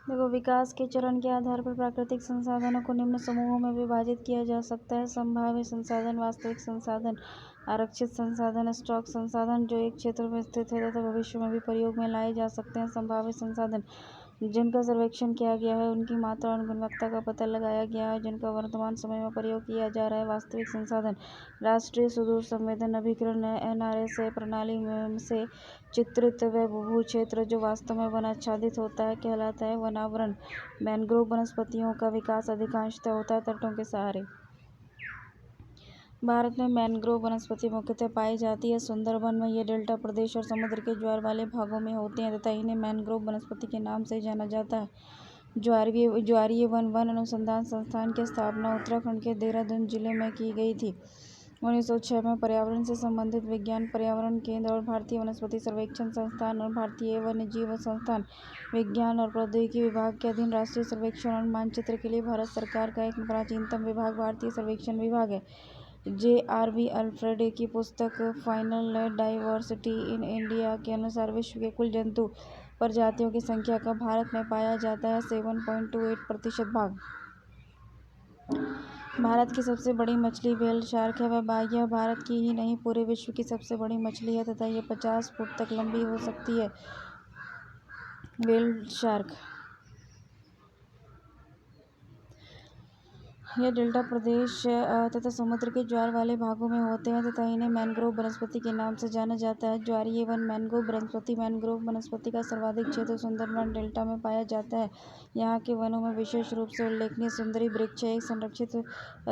देखो, विकास के चरण के आधार पर प्राकृतिक संसाधनों को निम्न समूहों में विभाजित किया जा सकता है। संभाव्य संसाधन, वास्तविक संसाधन, आरक्षित संसाधन, स्टॉक संसाधन जो एक क्षेत्र में स्थित है तथा भविष्य में भी प्रयोग में लाए जा सकते हैं। संभाव्य संसाधन जिनका सर्वेक्षण किया गया है, उनकी मात्रा और गुणवत्ता का पता लगाया गया है, जिनका वर्तमान समय में प्रयोग किया जा रहा है। वास्तविक संसाधन राष्ट्रीय सुदूर संवेदन अभिकरण (NRSA) प्रणाली से चित्रित वह भूक्षेत्र जो वास्तव में वनाच्छादित होता है कहलाता है वनावरण। मैंग्रोव वनस्पतियों का विकास अधिकांशतः होता है तटों के सहारे। भारत में मैंग्रोव वनस्पति मुख्यतः पाई जाती है सुंदरबन में। ये डेल्टा प्रदेश और समुद्र के ज्वार वाले भागों में होते हैं तथा इन्हें मैंग्रोव वनस्पति के नाम से जाना जाता है। ज्वारीय वन अनुसंधान संस्थान की स्थापना उत्तराखंड के देहरादून जिले में की गई थी 1906 में। पर्यावरण से संबंधित विज्ञान पर्यावरण केंद्र और भारतीय वनस्पति सर्वेक्षण संस्थान और भारतीय वन्यजीव संस्थान विज्ञान और प्रौद्योगिकी विभाग के अधीन राष्ट्रीय सर्वेक्षण और मानचित्र के लिए भारत सरकार का एक प्राचीनतम विभाग भारतीय सर्वेक्षण विभाग है। JRV अल्फ्रेड की पुस्तक फाइनल डाइवर्सिटी इन इंडिया के अनुसार विश्व के कुल जंतु प्रजातियों की संख्या का भारत में पाया जाता है 7.28% भाग। भारत की सबसे बड़ी मछली व्हेल शार्क है। यह भारत की ही नहीं पूरे विश्व की सबसे बड़ी मछली है तथा यह 50 फुट तक लंबी हो सकती है। व्हेल शार्क यह डेल्टा प्रदेश तथा समुद्र के ज्वार वाले भागों में होते हैं तथा इन्हें मैंग्रोव वनस्पति के नाम से जाना जाता है। ज्वारीय वन मैंग्रोव वनस्पति मैंग्रोव वनस्पति का सर्वाधिक क्षेत्र सुंदरबन डेल्टा में पाया जाता है। यहाँ के वनों में विशेष रूप से उल्लेखनीय सुंदरी वृक्ष एक संरक्षित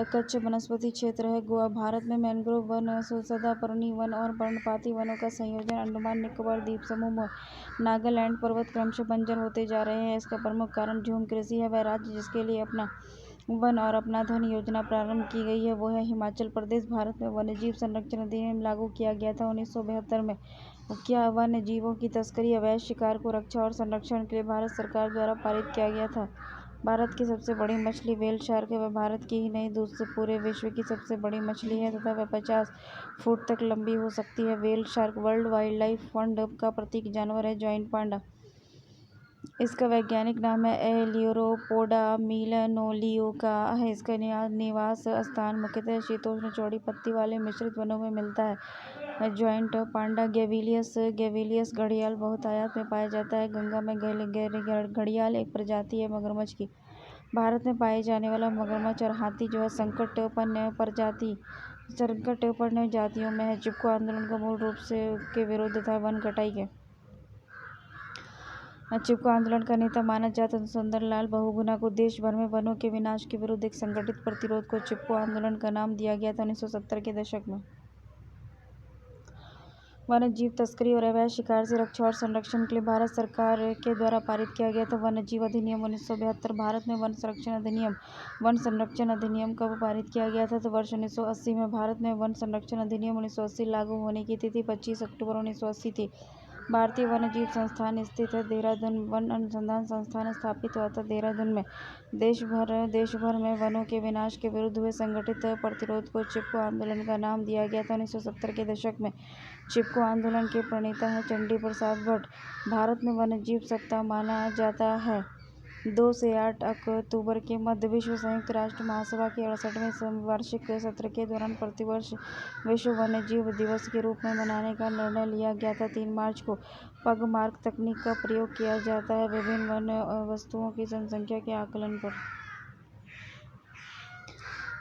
कच्छ वनस्पति क्षेत्र है। गोवा भारत में मैंग्रोव वन, सदापर्णी वन और पर्णपाती वनों का संयोजन अंडमान निकोबार द्वीप समूह, नागालैंड पर्वत क्रमशः बंजर होते जा रहे हैं। इसका प्रमुख कारण झूम कृषि है। वह राज्य जिसके लिए अपना वन और अपना धन योजना प्रारंभ की गई है वो है हिमाचल प्रदेश। भारत में वन्यजीव संरक्षण अधिनियम लागू किया गया था 1972 में। क्या वन्य जीवों की तस्करी, अवैध शिकार को रक्षा और संरक्षण के लिए भारत सरकार द्वारा पारित किया गया था। भारत की सबसे बड़ी मछली व्हेल शार्क है। वह भारत की ही नहीं दूसरे पूरे विश्व की सबसे बड़ी मछली है तथा वह 50 फुट तक लंबी हो सकती है। Whale shark world wild life fund का प्रतीक जानवर है। जॉइंट पांडा इसका वैज्ञानिक नाम है एलियोरोपोडा मिलनोलियोका है। इसका निवास स्थान मुख्यतः शीतोष्ण चौड़ी पत्ती वाले मिश्रित वनों में मिलता है। जॉइंट पांडा गेविलियस घड़ियाल बहुतायत में पाया जाता है। गंगा में घड़ियाल एक प्रजाति है मगरमच्छ की। भारत में पाए जाने वाला मगरमच्छ और हाथी जो है संकटपन्न जातियों में है। चिपको आंदोलन का मूल रूप से के विरुद्ध था। वन कटाई के चिपको आंदोलन का नेता माना जाता सुंदरलाल बहुगुणा को देश भर में वनों के विनाश के विरुद्ध एक संगठित प्रतिरोध को चिपको आंदोलन का नाम दिया गया था 1970 के दशक में। वन्य जीव तस्करी और अवैध शिकार से रक्षा और संरक्षण के लिए भारत सरकार के द्वारा पारित किया गया था वन्य जीव अधिनियम 1972। भारत में वन संरक्षण अधिनियम कब पारित किया गया था तो वर्ष 1980 में। भारत में वन संरक्षण अधिनियम 1980 लागू होने की तिथि 25 अक्टूबर 1980 थी। भारतीय वन्यजीव संस्थान स्थित है देहरादून। वन अनुसंधान संस्थान स्थापित हुआ था देहरादून में। देश भर में वनों के विनाश के विरुद्ध हुए संगठित प्रतिरोध को चिपको आंदोलन का नाम दिया गया था 1970 के दशक में। चिपको आंदोलन के प्रणेता हैं चंडी प्रसाद भट्ट। भारत में वन्यजीव सप्ताह माना जाता है 2 से 8 अक्टूबर के मध्य। विश्व संयुक्त राष्ट्र महासभा के 68वें वार्षिक सत्र के दौरान प्रतिवर्ष विश्व वन्यजीव दिवस के रूप में मनाने का निर्णय लिया गया था। 3 मार्च को पगमार्क तकनीक का प्रयोग किया जाता है विभिन्न वन्य वस्तुओं की जनसंख्या के आकलन पर।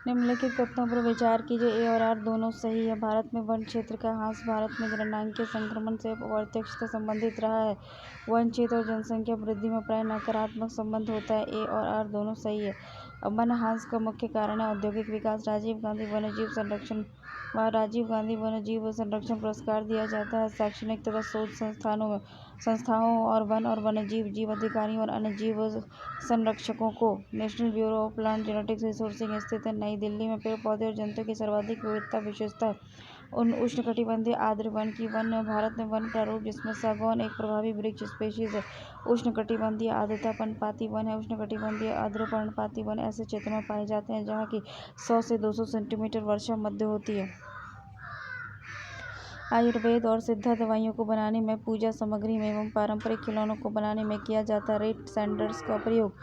निम्नलिखित कथनों पर विचार कीजिए। ए और आर दोनों सही है। भारत में वन क्षेत्र का ह्रास भारत में जननांगीय संक्रमण से अप्रत्यक्षतः संबंधित रहा है। वन क्षेत्र और जनसंख्या वृद्धि में प्राय नकारात्मक संबंध होता है। ए और आर दोनों सही है। वन ह्रास का मुख्य कारण है औद्योगिक विकास। राजीव गांधी वन्यजीव संरक्षण पुरस्कार दिया जाता है शैक्षणिक तथा शोध संस्थाओं और वन और वन्यजीव जीव अधिकारियों और अन्य जीव संरक्षकों को। National bureau of plant genetics resourcing स्थित है नई दिल्ली में। पेड़ पौधे और जंतुओं की सर्वाधिक विशेषता उष्णकटिबंधीय आर्द्र वन की वन। भारत में वन प्रारूप जिसमें सागौन एक प्रभावी वृक्ष स्पीशीज है। उष्णकटिबंधीय आर्द्रता पर्णपाती वन है। उष्णकटिबंधीय आर्द्र पर्णपाती वन ऐसे क्षेत्र में पाए जाते हैं जहाँ की 100 से 200 सेंटीमीटर वर्षा मध्य होती है। आयुर्वेद और सिद्ध दवाइयों को बनाने में, पूजा सामग्री में एवं पारंपरिक खिलौनों को बनाने में किया जाता रेड सैंडर्स का प्रयोग।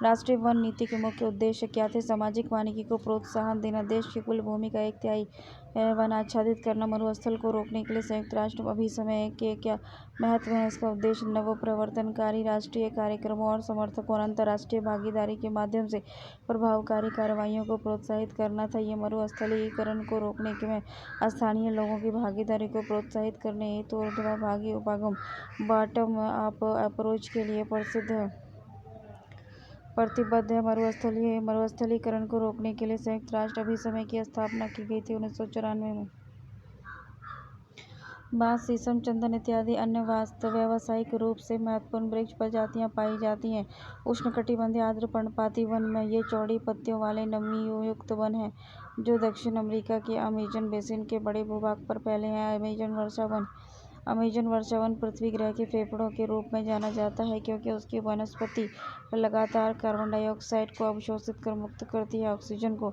राष्ट्रीय वन नीति के मुख्य उद्देश्य क्या थे? सामाजिक वानिकी को प्रोत्साहन देना, देश की कुल भूमि का 1/3 वन आच्छादित करना, मरुस्थल को रोकने के लिए संयुक्त राष्ट्र अभिसमय के क्या महत्व है? इसका उद्देश्य नवप्रवर्तनकारी राष्ट्रीय कार्यक्रमों और समर्थकों और अंतर्राष्ट्रीय भागीदारी के माध्यम से प्रभावकारी कार्रवाइयों को प्रोत्साहित करना था। ये मरुस्थलीकरण को रोकने में स्थानीय लोगों की भागीदारी को प्रोत्साहित करने हेतु ऊर्ध्वभागी उपागम बॉटम अप अप्रोच के लिए प्रतिबद्ध है। मरुस्थलीकरण को रोकने के लिए संयुक्त राष्ट्र अभिसमय की स्थापना की गई थी 1994 में। बांस, शीशम, चंदन इत्यादि अन्य व्यावसायिक रूप से महत्वपूर्ण वृक्ष प्रजातियां पाई जाती हैं उष्णकटिबंधीय आर्द्र पर्णपाती वन में। ये चौड़ी पत्तियों वाले नमीयुक्त वन हैं जो दक्षिण अमेरिका के अमेजन बेसिन के बड़े भूभाग पर फैले हैं। अमेजन वर्षा वन पृथ्वी ग्रह के फेफड़ों के रूप में जाना जाता है क्योंकि उसकी वनस्पति लगातार कार्बन डाइऑक्साइड को अवशोषित कर मुक्त करती है ऑक्सीजन को।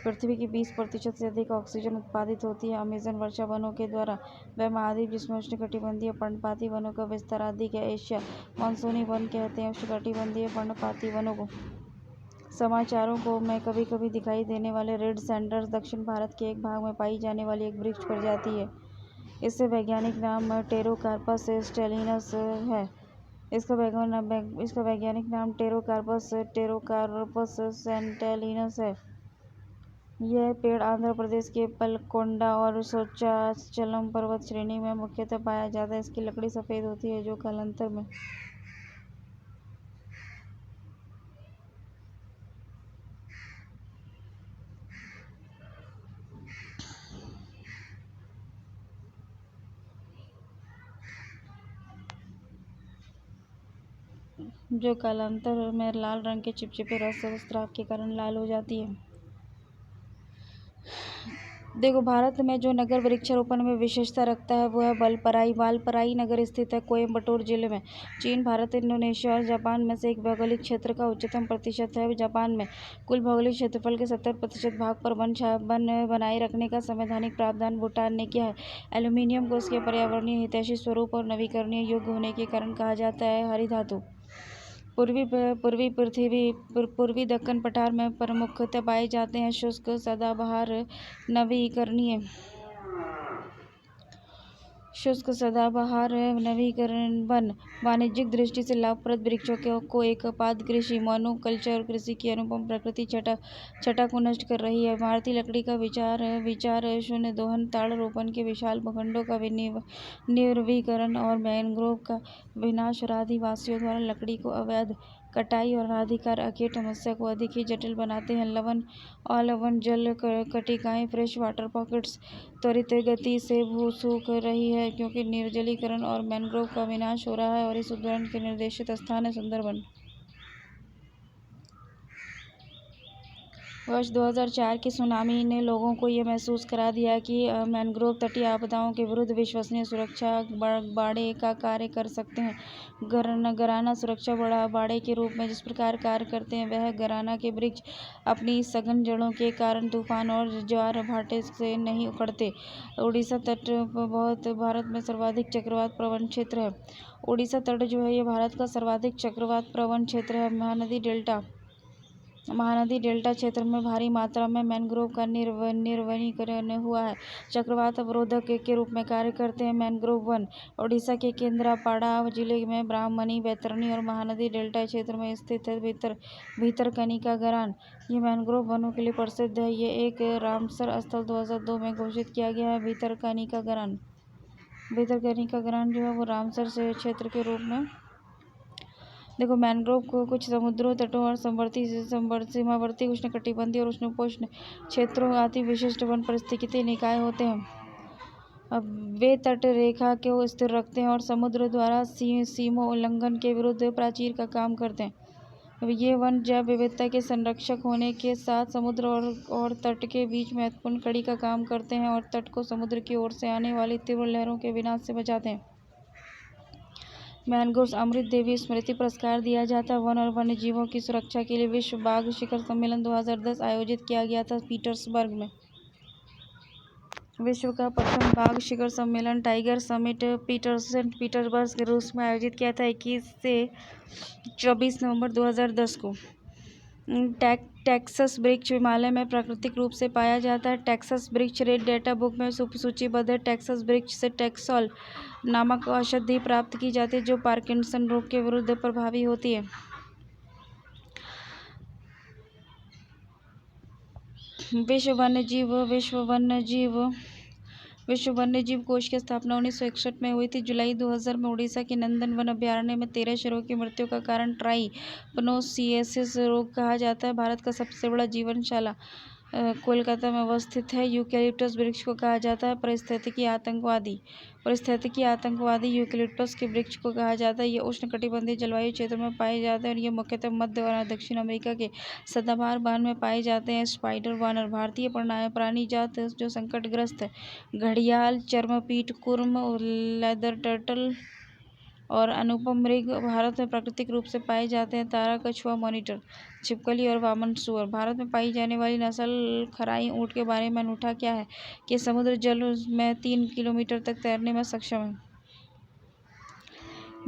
पृथ्वी की 20% से अधिक ऑक्सीजन उत्पादित होती है अमेजन वर्षा वनों के द्वारा। वह महाद्वीप जिसमें उष्णकटिबंधीय पर्णपाती वनों का विस्तार अधिक है, एशिया। मानसूनी वन कहते हैं उष्णकटिबंधीय पर्णपाती वनों को। समाचारों को में कभी कभी दिखाई देने वाले रेड सैंडर्स दक्षिण भारत के एक भाग में पाई जाने वाली एक वृक्ष प्रजाति है। इससे वैज्ञानिक नाम टेरोकार्पस स्टेलिनस है। इसका वैज्ञानिक नाम टेरोकार्पस सेंटेलिनस है। यह पेड़ आंध्र प्रदेश के पलकोंडा और सोचाचलम पर्वत श्रेणी में मुख्यतः पाया जाता है। इसकी लकड़ी सफ़ेद होती है जो कालांतर में लाल रंग के चिपचिपे रस और स्राव के कारण लाल हो जाती है। देखो, भारत में जो नगर वृक्षारोपण में विशेषता रखता है वो है वालपराई नगर स्थित है कोयम्बटूर जिले में। चीन, भारत, इंडोनेशिया और जापान में से एक भौगोलिक क्षेत्र का उच्चतम प्रतिशत है। जापान में कुल भौगोलिक क्षेत्रफल के 70% भाग पर वन बनाए रखने का संवैधानिक प्रावधान भूटान ने किया है। एल्यूमीनियम को उसके पर्यावरणीय हितैषी स्वरूप और नवीकरणीय योग्य होने के कारण कहा जाता है हरी धातु। पूर्वी दक्कन पठार में प्रमुखतः पाए जाते हैं शुष्क सदाबहार नवीकरणीय वन। वाणिज्यिक दृष्टि से लाभप्रद वृक्षों को एक पाद कृषि मोनोकल्चर कृषि की अनुपम प्रकृति छटा को नष्ट कर रही है। भारतीय लकड़ी का विचार शून्य दोहन, ताड़ रोपण के विशाल भूखंडों का निर्वीकरण और मैंग्रोव का विनाश और आदिवासियों द्वारा लकड़ी को अवैध कटाई और अनाधिकार अखेट समस्या को अधिक ही जटिल बनाते हैं। लवण जल कटिकाएं फ्रेश वाटर पॉकेट्स त्वरित गति से सूख रही है क्योंकि निर्जलीकरण और मैंग्रोव का विनाश हो रहा है और इस उदाहरण के निर्देशित स्थान है सुंदरबन। वर्ष 2004 की सुनामी ने लोगों को ये महसूस करा दिया कि मैंग्रोव तटीय आपदाओं के विरुद्ध विश्वसनीय सुरक्षा बाड़े का कार्य कर सकते हैं। गराना सुरक्षा बाड़े के रूप में जिस प्रकार कार्य करते हैं वह गराना के वृक्ष अपनी सघन जड़ों के कारण तूफान और ज्वार भाटे से नहीं उखड़ते। उड़ीसा तट भारत में सर्वाधिक चक्रवात प्रवण क्षेत्र है। उड़ीसा तट जो है ये भारत का सर्वाधिक चक्रवात प्रवण क्षेत्र है। महानदी डेल्टा क्षेत्र में भारी मात्रा में मैंग्रोव का निर्वनीकरण हुआ है। चक्रवात अवरोधक के रूप में कार्य करते हैं मैंग्रोव वन। उड़ीसा के केंद्रापड़ा जिले में ब्राह्मणी, बैतरणी और महानदी डेल्टा क्षेत्र में स्थित है भितरकनिका गरान। ये मैंग्रोव वनों के लिए प्रसिद्ध है। ये एक रामसर स्थल 2002 में घोषित किया गया है। भितरकनिका गरान जो है वो रामसर से क्षेत्र के रूप में। देखो, मैंग्रोव को कुछ समुद्रों तटों और सीमावर्ती उष्णकटिबंधीय और उष्णोपोष्ण क्षेत्रों आदि विशिष्ट वन पारिस्थितिकी निकाय होते हैं। अब वे तट रेखा को स्थिर रखते हैं और समुद्र द्वारा सीमा उल्लंघन के विरुद्ध प्राचीर का काम करते हैं। ये वन जैव विविधता के संरक्षक होने के साथ समुद्र और तट के बीच महत्वपूर्ण कड़ी का काम करते हैं और तट को समुद्र की ओर से आने वाली तीव्र लहरों के विनाश से बचाते हैं। मैंग्रोव्स अमृत देवी स्मृति पुरस्कार दिया जाता है। वन और वन्य जीवों की सुरक्षा के लिए विश्व बाघ शिखर सम्मेलन 2010 आयोजित किया गया था पीटर्सबर्ग में। विश्व का प्रथम बाघ शिखर सम्मेलन टाइगर समिट पीटर्सबर्ग रूस में आयोजित किया था 21 से 24 नवंबर 2010 को। टेक्सास वृक्ष हिमालय में प्राकृतिक रूप से पाया जाता है। टेक्सास वृक्ष रेड डेटा बुक में सूचीबद्ध है। टेक्सास वृक्ष से टेक्सोल नामक औषधि प्राप्त की जाती है जो पार्किंसन रोग के विरुद्ध प्रभावी होती है। विश्व वन्यजीव कोष की स्थापना 1961 में हुई थी। जुलाई 2000 में उड़ीसा के नंदन वन अभयारण्य में 13 शेरों की मृत्यु का कारण ट्राइपनोसियासिस रोग कहा जाता है। भारत का सबसे बड़ा जीवशाला कोलकाता में अवस्थित है। यूकैलिप्टस वृक्ष को कहा जाता है पारिस्थितिकी आतंकवादी यूकैलिप्टस के वृक्ष को कहा जाता है। ये उष्णकटिबंधीय जलवायु क्षेत्र में पाए जाते हैं और ये मुख्यतः मध्य और दक्षिण अमेरिका के सदाबहार वन में पाए जाते हैं। स्पाइडर वानर भारतीय प्राणी जात जो संकटग्रस्त है। घड़ियाल, चर्मपीट कुर्म, लेदर टर्टल और अनुपम मृग भारत में प्राकृतिक रूप से पाए जाते हैं। तारा, कछुआ, मॉनिटर, छिपकली और वामन सूअर। भारत में पाई जाने वाली नस्ल खराई ऊँट के बारे में अनूठा क्या है कि समुद्र जल में 3 किलोमीटर तक तैरने में सक्षम है।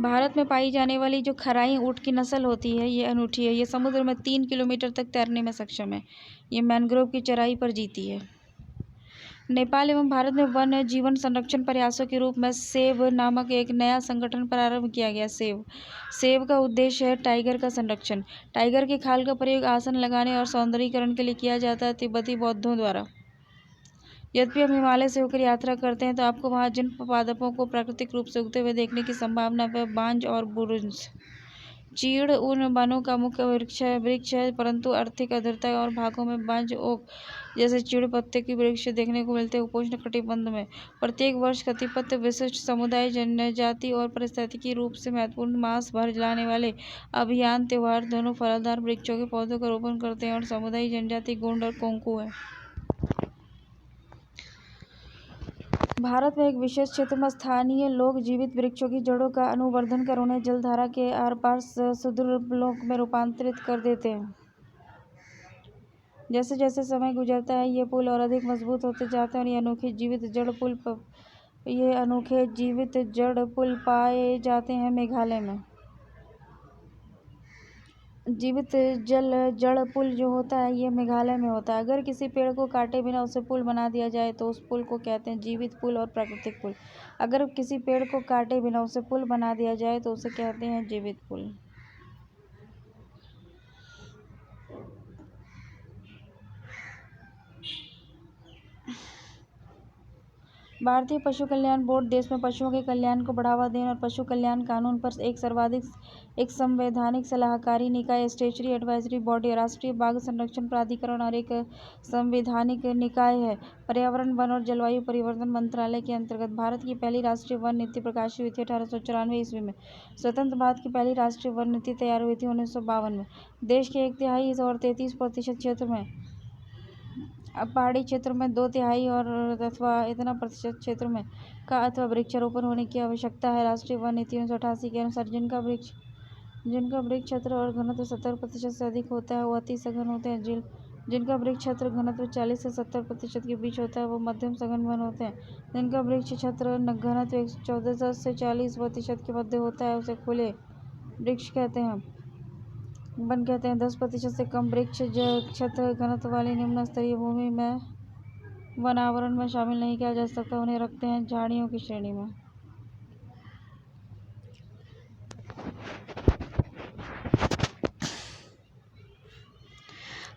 भारत में पाई जाने वाली जो खराई ऊँट की नस्ल होती है ये अनूठी है। ये समुद्र में 3 किलोमीटर तक तैरने में सक्षम है। ये मैंग्रोव की चराई पर जीती है। नेपाल एवं भारत में वन्य जीवन संरक्षण प्रयासों के रूप में सेव नामक एक नया संगठन प्रारंभ किया गया। सेव का उद्देश्य है टाइगर का संरक्षण। टाइगर की खाल का प्रयोग आसन लगाने और सौंदर्यीकरण के लिए किया जाता है तिब्बती बौद्धों द्वारा। यद्यपि हम हिमालय से होकर यात्रा करते हैं तो आपको वहाँ जिन पादपों को प्राकृतिक रूप से उगते हुए देखने की संभावना है बांज और बुरुंश। चीड़ उन वनों का मुख्य वृक्ष है परंतु आर्थिक अधरता और भागों में बांज ओक जैसे चीड़ पत्ते की वृक्ष देखने को मिलते हैं। उपोष्ण कटिबंध में प्रत्येक वर्ष कतिपय विशिष्ट समुदाय, जनजाति और पारिस्थितिकी रूप से महत्वपूर्ण मास भर लाने वाले अभियान त्योहार दोनों फलदार वृक्षों के पौधों का रोपण करते हैं और समुदाय जनजाति गोंड और कोंकू है। भारत में एक विशेष क्षेत्र में स्थानीय लोग जीवित वृक्षों की जड़ों का अनुवर्धन कर उन्हें जलधारा के आर पार सुदूर लोक में रूपांतरित कर देते हैं। जैसे जैसे समय गुजरता है ये पुल और अधिक मजबूत होते जाते हैं और ये अनोखे जीवित जड़ पुल पाए जाते हैं मेघालय में। जीवित जड़ पुल जो होता है ये मेघालय में होता है। अगर किसी पेड़ को काटे बिना उसे पुल बना दिया जाए तो उस पुल को कहते हैं जीवित पुल और प्राकृतिक पुल। अगर किसी पेड़ को काटे बिना उसे पुल बना दिया जाए तो उसे कहते हैं जीवित पुल। भारतीय पशु कल्याण बोर्ड देश में पशुओं के कल्याण को बढ़ावा देने और पशु कल्याण कानून पर एक संवैधानिक सलाहकारी निकाय, स्टैट्यूटरी एडवाइजरी बॉडी, राष्ट्रीय बाघ संरक्षण प्राधिकरण और एक संवैधानिक निकाय है। पर्यावरण, वन और जलवायु परिवर्तन मंत्रालय के अंतर्गत भारत की पहली राष्ट्रीय वन नीति प्रकाशित हुई थी 1894 ईस्वी में। स्वतंत्र भारत की पहली राष्ट्रीय वन नीति तैयार हुई थी 1952 में। देश के 1/3 और 33% क्षेत्र में, पहाड़ी क्षेत्र में 2/3 और अथवा इतना प्रतिशत क्षेत्र में अथवा वृक्षारोपण होने की आवश्यकता है। राष्ट्रीय वन नीति 1988 के अनुसार जिनका वृक्ष क्षेत्र और घनत्व 70% से अधिक होता है वो अति सघन होते हैं। जिनका वृक्ष क्षेत्र घनत्व 40 से 70% के बीच होता है वो मध्यम सघन वन होते हैं। जिनका वृक्ष क्षेत्र घनत्व 14 से 40% के मध्य होता है उसे खुले वृक्ष कहते हैं, वन कहते हैं। 10% से कम वृक्ष क्षेत्र घनत्व वाले निम्न स्तरीय भूमि में वन आवरण में शामिल नहीं किया जा सकता, उन्हें रखते हैं झाड़ियों की श्रेणी में।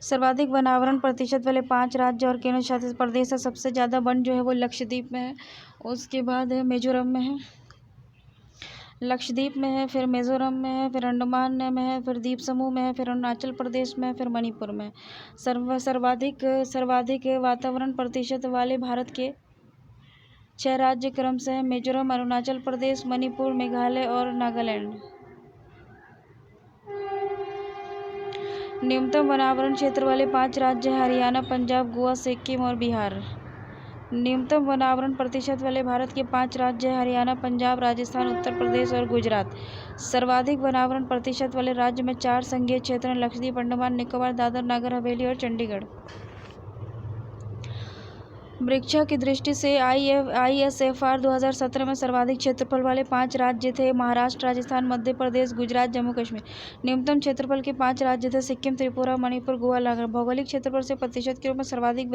सर्वाधिक वन आवरण प्रतिशत वाले 5 राज्य और केंद्र शासित प्रदेश है। सबसे ज़्यादा वन जो है वो लक्षद्वीप में है, उसके बाद है मिजोरम में है, लक्षद्वीप में है, फिर मिजोरम में है, फिर अंडमान में है, फिर द्वीप समूह में है, फिर अरुणाचल प्रदेश में, फिर मणिपुर में। सर्वाधिक वातावरण प्रतिशत वाले भारत के 6 राज्य क्रम से हैं मिजोरम, अरुणाचल प्रदेश, मणिपुर, मेघालय और नागालैंड। न्यूनतम वनावरण क्षेत्र वाले 5 राज्य हैं हरियाणा, पंजाब, गोवा, सिक्किम और बिहार। न्यूनतम वनावरण प्रतिशत वाले भारत के 5 राज्य हैं हरियाणा, पंजाब, राजस्थान, उत्तर प्रदेश और गुजरात। सर्वाधिक वनावरण प्रतिशत वाले राज्य में 4 संघीय क्षेत्र हैं लक्षद्वीप, अंडमान निकोबार, दादर नगर हवेली और चंडीगढ़। वृक्षा की दृष्टि से ISFR 2017 में सर्वाधिक क्षेत्रफल वाले 5 राज्य थे महाराष्ट्र, राजस्थान, मध्य प्रदेश, गुजरात, जम्मू कश्मीर। न्यूनतम क्षेत्रफल के 5 राज्य थे सिक्किम, त्रिपुरा, मणिपुर, गोवा, नागालैंड। भौगोलिक क्षेत्रफल से प्रतिशत के रूप में सर्वाधिक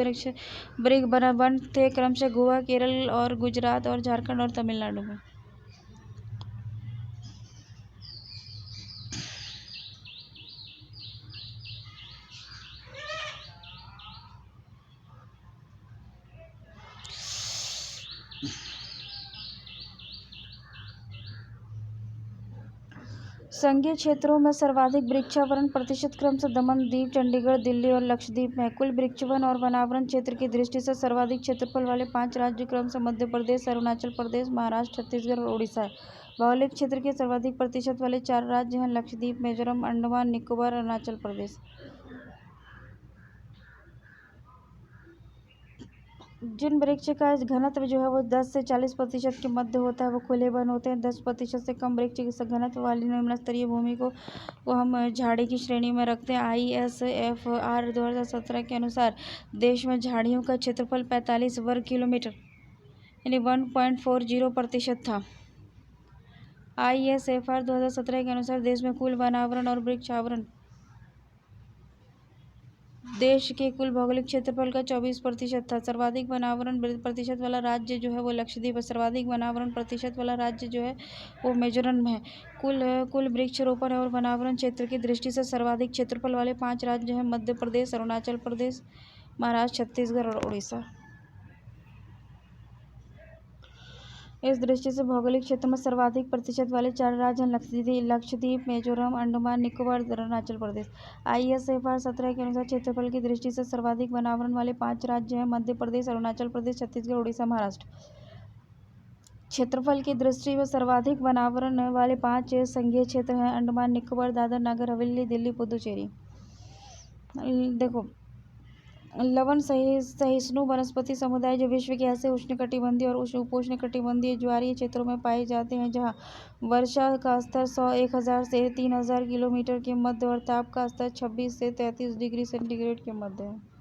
वन थे क्रमशः गोवा, केरल और गुजरात और झारखंड और तमिलनाडु में। संघीय क्षेत्रों में सर्वाधिक वृक्षावरण प्रतिशत क्रमशः दमन दीव, चंडीगढ़, दिल्ली और लक्षद्वीप में। कुल वृक्षवन और वनावरण क्षेत्र की दृष्टि से सर्वाधिक क्षेत्रफल वाले 5 राज्य क्रमशः मध्य प्रदेश, अरुणाचल प्रदेश, महाराष्ट्र, छत्तीसगढ़ और उड़ीसा है। भौगोलिक क्षेत्र के सर्वाधिक प्रतिशत वाले 4 राज्य हैं लक्षद्वीप, मिजोरम, अंडमान निकोबार, अरुणाचल प्रदेश। जिन वृक्ष का घनत्व जो है वो 10 से 40% के मध्य होता है वो खुले वन होते हैं। 10% से कम वृक्ष घनत्व वाली निम्न स्तरीय भूमि को हम झाड़ी की श्रेणी में रखते हैं। ISFR 2017 के अनुसार देश में झाड़ियों का क्षेत्रफल 45 वर्ग किलोमीटर यानी 1.40% था। ISFR 2017 के अनुसार देश में कुल वनावरण और वृक्षावरण देश के कुल भौगोलिक क्षेत्रफल का 24% था। सर्वाधिक वनावरण प्रतिशत वाला राज्य जो है वो लक्षद्वीप है। सर्वाधिक वनावरण प्रतिशत वाला राज्य जो है वो मिजोरम है। कुल वृक्षारोपण और वनावरण क्षेत्र की दृष्टि से सर्वाधिक क्षेत्रफल वाले 5 राज्य हैं मध्य प्रदेश, अरुणाचल प्रदेश, महाराष्ट्र, छत्तीसगढ़ और उड़ीसा। इस दृष्टि से भौगोलिक क्षेत्र में सर्वाधिक प्रतिशत वाले 4 राज्य हैं लक्षद्वीप, मिजोरम, अंडमान निकोबार, अरुणाचल प्रदेश। ISFR 17 के अनुसार क्षेत्रफल की दृष्टि से सर्वाधिक वनावरण वाले 5 राज्य हैं मध्य प्रदेश, अरुणाचल प्रदेश, छत्तीसगढ़, उड़ीसा, महाराष्ट्र। क्षेत्रफल की दृष्टि में सर्वाधिक वनावरण वाले 5 संघीय क्षेत्र हैं अंडमान निकोबार, दादर नगर हवेली, दिल्ली, पुदुचेरी। देखो लवण सहिष्णु वनस्पति समुदाय जो विश्व के ऐसे उष्णकटिबंधीय और उपोष्णकटिबंधीय ज्वारीय क्षेत्रों में पाए जाते हैं जहां वर्षा का स्तर 1000 से 3000 किलोमीटर के मध्य और ताप का स्तर 26 से 33 डिग्री सेंटीग्रेड के मध्य है।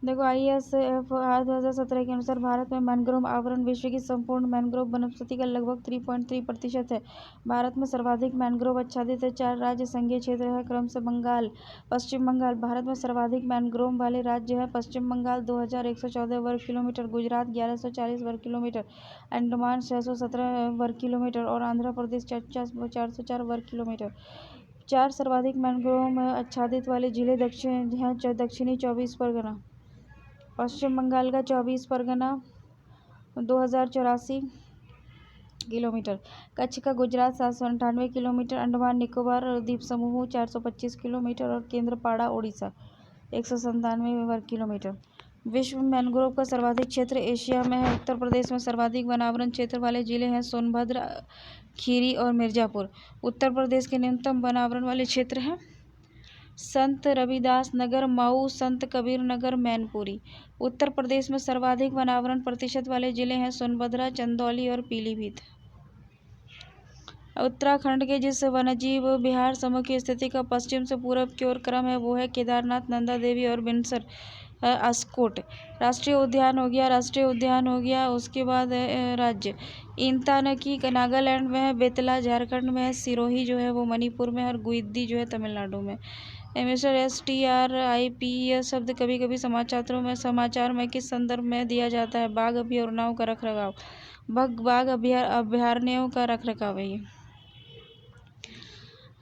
देखो ISFR 2017 के अनुसार भारत में मैंग्रोव आवरण विश्व की संपूर्ण मैंग्रोव वनस्पति का लगभग 3.3% है। भारत में सर्वाधिक मैंग्रोव आच्छादित 4 राज्य संघीय क्षेत्र है क्रमशः पश्चिम बंगाल। भारत में सर्वाधिक मैंग्रोव वाले राज्य हैं पश्चिम बंगाल 2114 वर्ग किलोमीटर, गुजरात 1140 वर्ग किलोमीटर, अंडमान 617 वर्ग किलोमीटर और आंध्र प्रदेश 404 वर्ग किलोमीटर। 4 सर्वाधिक मैंग्रोव आच्छादित वाले जिले दक्षिणी 24 परगना, पश्चिम बंगाल का 24 परगना 2084 किलोमीटर, कच्छ का गुजरात 798 किलोमीटर, अंडमान निकोबार द्वीप समूह 425 किलोमीटर और केंद्रपाड़ा उड़ीसा 197 वर्ग किलोमीटर। विश्व में मैंग्रोव का सर्वाधिक क्षेत्र एशिया में है। उत्तर प्रदेश में सर्वाधिक वनावरण क्षेत्र वाले जिले हैं सोनभद्र, खीरी और मिर्जापुर। उत्तर प्रदेश के न्यूनतम वनावरण वाले क्षेत्र हैं संत रविदास नगर, मऊ, संत कबीर नगर, मैनपुरी। उत्तर प्रदेश में सर्वाधिक वनावरण प्रतिशत वाले जिले हैं सोनभद्र, चंदौली और पीलीभीत। उत्तराखंड के जिस वन्यजीव विहार समूह की स्थिति का पश्चिम से पूर्व की ओर क्रम है वो है केदारनाथ, नंदा देवी और बिनसर अस्कोट। राष्ट्रीय उद्यान हो गया। उसके बाद राज्य इंतानकी नागालैंड में है, बेतला झारखंड में है, सिरोही जो है वो मणिपुर में है और गुइद्दी जो है तमिलनाडु में। मिस्टर STRIP यह शब्द कभी कभी समाचार में किस संदर्भ में दिया जाता है? बाघ अभयारण्यों का रखरखाव। बाघ अभयारण्यों का रखरखाव है ये।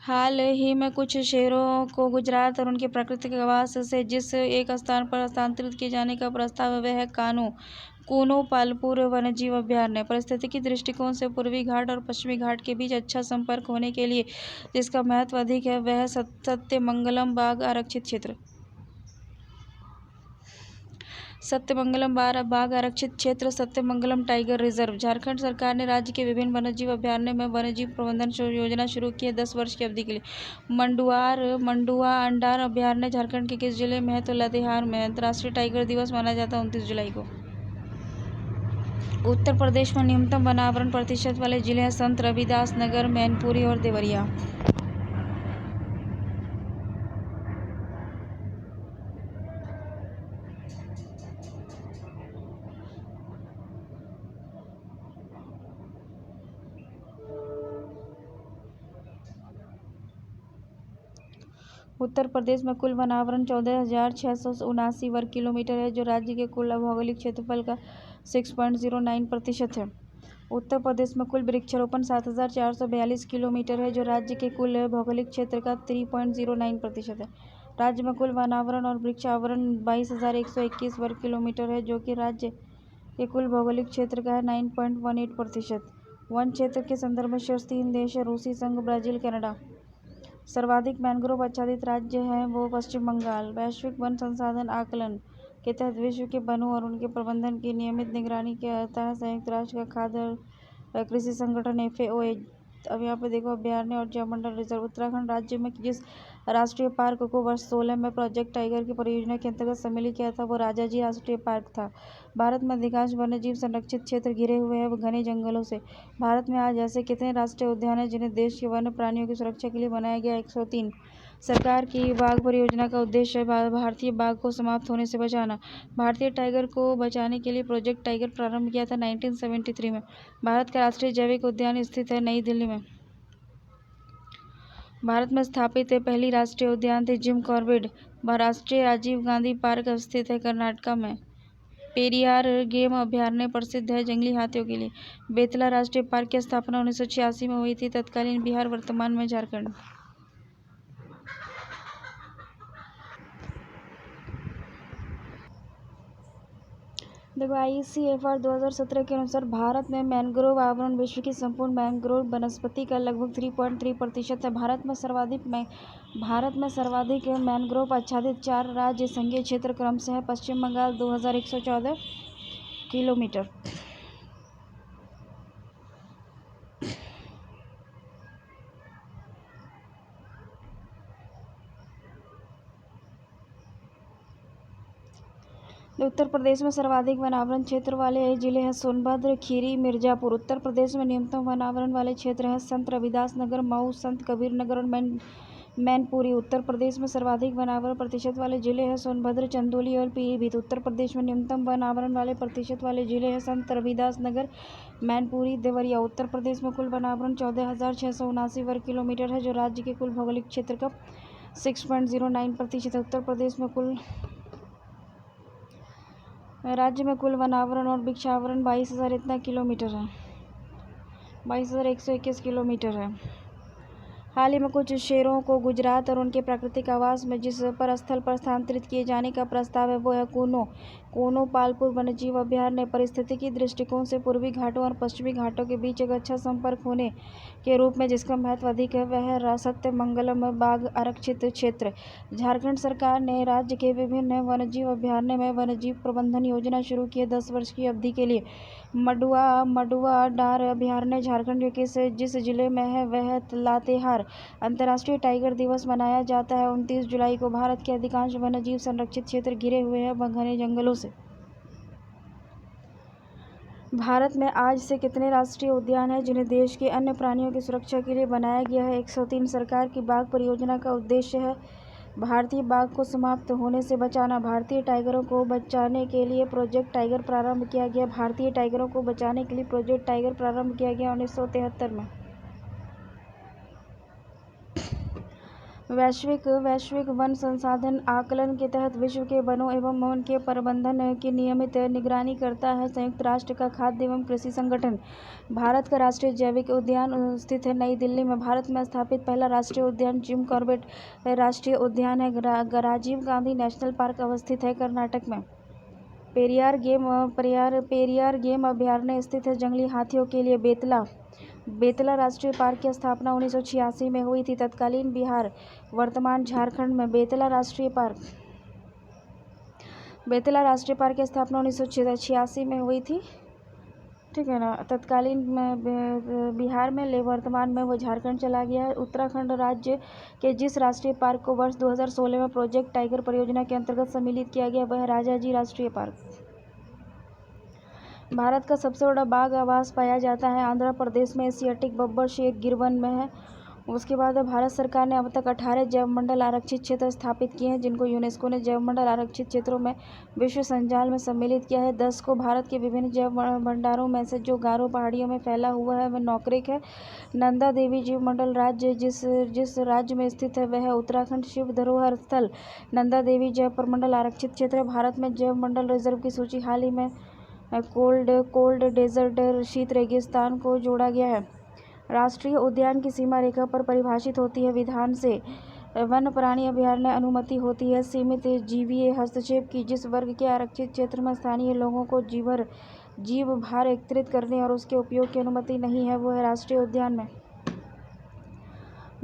हाल ही में कुछ शेरों को गुजरात और उनके प्राकृतिक आवास से जिस एक स्थान पर स्थानांतरित किए जाने का प्रस्ताव है वह है कूनो पालपुर वन्यजीव अभयारण्य। पारिस्थितिकी दृष्टिकोण से पूर्वी घाट और पश्चिमी घाट के बीच अच्छा संपर्क होने के लिए जिसका महत्व अधिक है वह सत्यमंगलम बाघ आरक्षित क्षेत्र। Sathyamangalam tiger reserve. झारखंड सरकार ने राज्य के विभिन्न वन्यजीव अभयारण्य में वन्यजीव प्रबंधन योजना शुरू की है 10 वर्ष की अवधि के लिए। मंडुआ अंडार अभयारण्य झारखंड के किस जिले में है? तो लातेहार में। अंतर्राष्ट्रीय टाइगर दिवस माना जाता है 29 जुलाई को। उत्तर प्रदेश में न्यूनतम वनावरण प्रतिशत वाले जिले हैं संत रविदास नगर, मैनपुरी और देवरिया। उत्तर प्रदेश में कुल वन आवरण 14,679 वर्ग किलोमीटर है, जो राज्य के कुल भौगोलिक क्षेत्रफल का 6.09% है। उत्तर प्रदेश में कुल वृक्षारोपण 7,442 किलोमीटर है, जो राज्य के कुल भौगोलिक क्षेत्र का 3.09% है। राज्य में कुल वन आवरण और वृक्ष आवरण 22,121 वर्ग किलोमीटर है, जो कि राज्य के कुल भौगोलिक क्षेत्र का है 9.18%। वन क्षेत्र के संदर्भ में शीर्ष 3 देश है: रूसी संघ, ब्राजील, कनाडा। सर्वाधिक मैंग्रोव आच्छादित राज्य है वो पश्चिम बंगाल। वैश्विक वन संसाधन आकलन के तहत विश्व के वनों और उनके प्रबंधन की नियमित निगरानी करता है संयुक्त राष्ट्र का खाद्य और कृषि संगठन FAO। अब यहाँ पे देखो, अभयारण्य और जैवमंडल रिजर्व। उत्तराखंड राज्य में जिस राष्ट्रीय पार्क को वर्ष 2016 में प्रोजेक्ट टाइगर की परियोजना के अंतर्गत सम्मिलित किया था वो राजाजी राष्ट्रीय पार्क था। भारत में अधिकांश वन्यजीव संरक्षित क्षेत्र घिरे हुए हैं घने जंगलों से। भारत में आज ऐसे कितने राष्ट्रीय उद्यान हैं जिन्हें देश के वन्य प्राणियों की सुरक्षा के लिए बनाया गया? 103। सरकार की बाघ परियोजना का उद्देश्य है भारतीय बाघ को समाप्त होने से बचाना। भारतीय टाइगर को बचाने के लिए प्रोजेक्ट टाइगर प्रारंभ किया था 1973 में। भारत का राष्ट्रीय जैविक उद्यान स्थित है नई दिल्ली में। भारत में स्थापित पहली राष्ट्रीय उद्यान थी जिम कॉर्बेट। राष्ट्रीय राजीव गांधी पार्क स्थित है कर्नाटक में। पेरियार गेम अभयारण्य प्रसिद्ध है जंगली हाथियों के लिए। बेतला राष्ट्रीय पार्क की स्थापना 1986 में हुई थी, तत्कालीन बिहार, वर्तमान में झारखंड। देखो, ICFR 2017 के अनुसार भारत में मैंग्रोव आवरण विश्व की संपूर्ण मैंग्रोव वनस्पति का लगभग 3.3% है। भारत में सर्वाधिक मैंग्रोव आच्छादित 4 राज्य संघीय क्षेत्र क्रमशः है: पश्चिम बंगाल 2114 किलोमीटर, उत्तर प्रदेश में सर्वाधिक वनावरण क्षेत्र वाले जिले हैं सोनभद्र, खीरी, मिर्जापुर। उत्तर प्रदेश में न्यूनतम वनावरण वाले क्षेत्र हैं संत रविदास नगर, मऊ, संत कबीर नगर और मैनपुरी। उत्तर प्रदेश में सर्वाधिक वनावरण प्रतिशत वाले जिले हैं सोनभद्र, चंदौली और पीलीभीत। उत्तर प्रदेश में न्यूनतम वनावरण वाले प्रतिशत वाले जिले हैं संत रविदास नगर, मैनपुरी, देवरिया। उत्तर प्रदेश में कुल वनावरण 14,679 वर्ग किलोमीटर है, जो राज्य के कुल भौगोलिक क्षेत्र का 6.09% है। राज्य में कुल वनावरण और वृक्षावरण 22,000 किलोमीटर है, 22,121 किलोमीटर है। हाल ही में कुछ शेरों को गुजरात और उनके प्राकृतिक आवास में जिस पर स्थल पर स्थानांतरित किए जाने का प्रस्ताव है वो है कोनो पालपुर वन्यजीव अभयारण्य। पारिस्थितिकी दृष्टिकोण से पूर्वी घाटों और पश्चिमी घाटों के बीच एक अच्छा संपर्क होने के रूप में जिसका महत्व अधिक है वह है सत्यमंगलम बाघ आरक्षित क्षेत्र। झारखंड सरकार ने राज्य के विभिन्न वन्यजीव अभयारण्य में वन्यजीव प्रबंधन योजना शुरू की है 10 वर्ष की अवधि के लिए। मडुआ डार अभयारण्य झारखंड के जिस जिले में है वह है लातेहार। अंतर्राष्ट्रीय टाइगर दिवस मनाया जाता है 29 जुलाई को। भारत के अधिकांश वन्यजीव संरक्षित क्षेत्र घिरे हुए हैं घने जंगलों से। भारत में आज से कितने राष्ट्रीय उद्यान हैं जिन्हें देश के अन्य प्राणियों की सुरक्षा के लिए बनाया गया है? 103। सरकार की बाघ परियोजना का उद्देश्य है भारतीय बाघ को समाप्त होने से बचाना। भारतीय टाइगरों को बचाने के लिए प्रोजेक्ट टाइगर प्रारंभ किया गया। भारतीय टाइगरों को बचाने के लिए प्रोजेक्ट टाइगर प्रारंभ किया गया 1973 में। वैश्विक वन संसाधन आकलन के तहत विश्व के वनों एवं उनके प्रबंधन की नियमित निगरानी करता है संयुक्त राष्ट्र का खाद्य एवं कृषि संगठन। भारत का राष्ट्रीय जैविक उद्यान स्थित है नई दिल्ली में। भारत में स्थापित पहला राष्ट्रीय उद्यान जिम कॉर्बेट राष्ट्रीय उद्यान है। राजीव गांधी नेशनल पार्क अवस्थित है कर्नाटक में। पेरियार गेम अभयारण्य स्थित है जंगली हाथियों के लिए। बेतला राष्ट्रीय पार्क की स्थापना 1986 में हुई थी, तत्कालीन बिहार, वर्तमान झारखंड में। बेतला राष्ट्रीय पार्क की स्थापना 1986 में हुई थी, ठीक है ना, तत्कालीन बिहार में, वर्तमान में वो झारखंड चला गया है। उत्तराखंड राज्य के जिस राष्ट्रीय पार्क को वर्ष 2016 में प्रोजेक्ट टाइगर परियोजना के अंतर्गत सम्मिलित किया गया वह राजाजी राष्ट्रीय पार्क। भारत का सबसे बड़ा बाघ आवास पाया जाता है आंध्र प्रदेश में एशियाटिक बब्बर शेर गिरवन में है। उसके बाद भारत सरकार ने अब तक 18 जैवमंडल आरक्षित क्षेत्र स्थापित किए हैं, जिनको यूनेस्को ने जैवमंडल आरक्षित क्षेत्रों में विश्व संजाल में सम्मिलित किया है। 10 को भारत के विभिन्न जैव भंडारों में से जो गारो पहाड़ियों में फैला हुआ है वह नौकरेक है। नंदा देवी जीवमंडल राज्य जिस राज्य में स्थित है वह है उत्तराखंड। शिव धरोहर स्थल नंदा देवी जैव प्रमंडल आरक्षित क्षेत्र है। भारत में जैव मंडल रिजर्व की सूची हाल ही में कोल्ड डेजर्ट शीत रेगिस्तान को जोड़ा गया है। राष्ट्रीय उद्यान की सीमा रेखा पर परिभाषित होती है। विधान से वन प्राणी अभयारण्य अनुमति होती है सीमित जीवीय हस्तक्षेप की। जिस वर्ग के आरक्षित क्षेत्र में स्थानीय लोगों को जीव भार एकत्रित करने और उसके उपयोग की अनुमति नहीं है वो है राष्ट्रीय उद्यान में।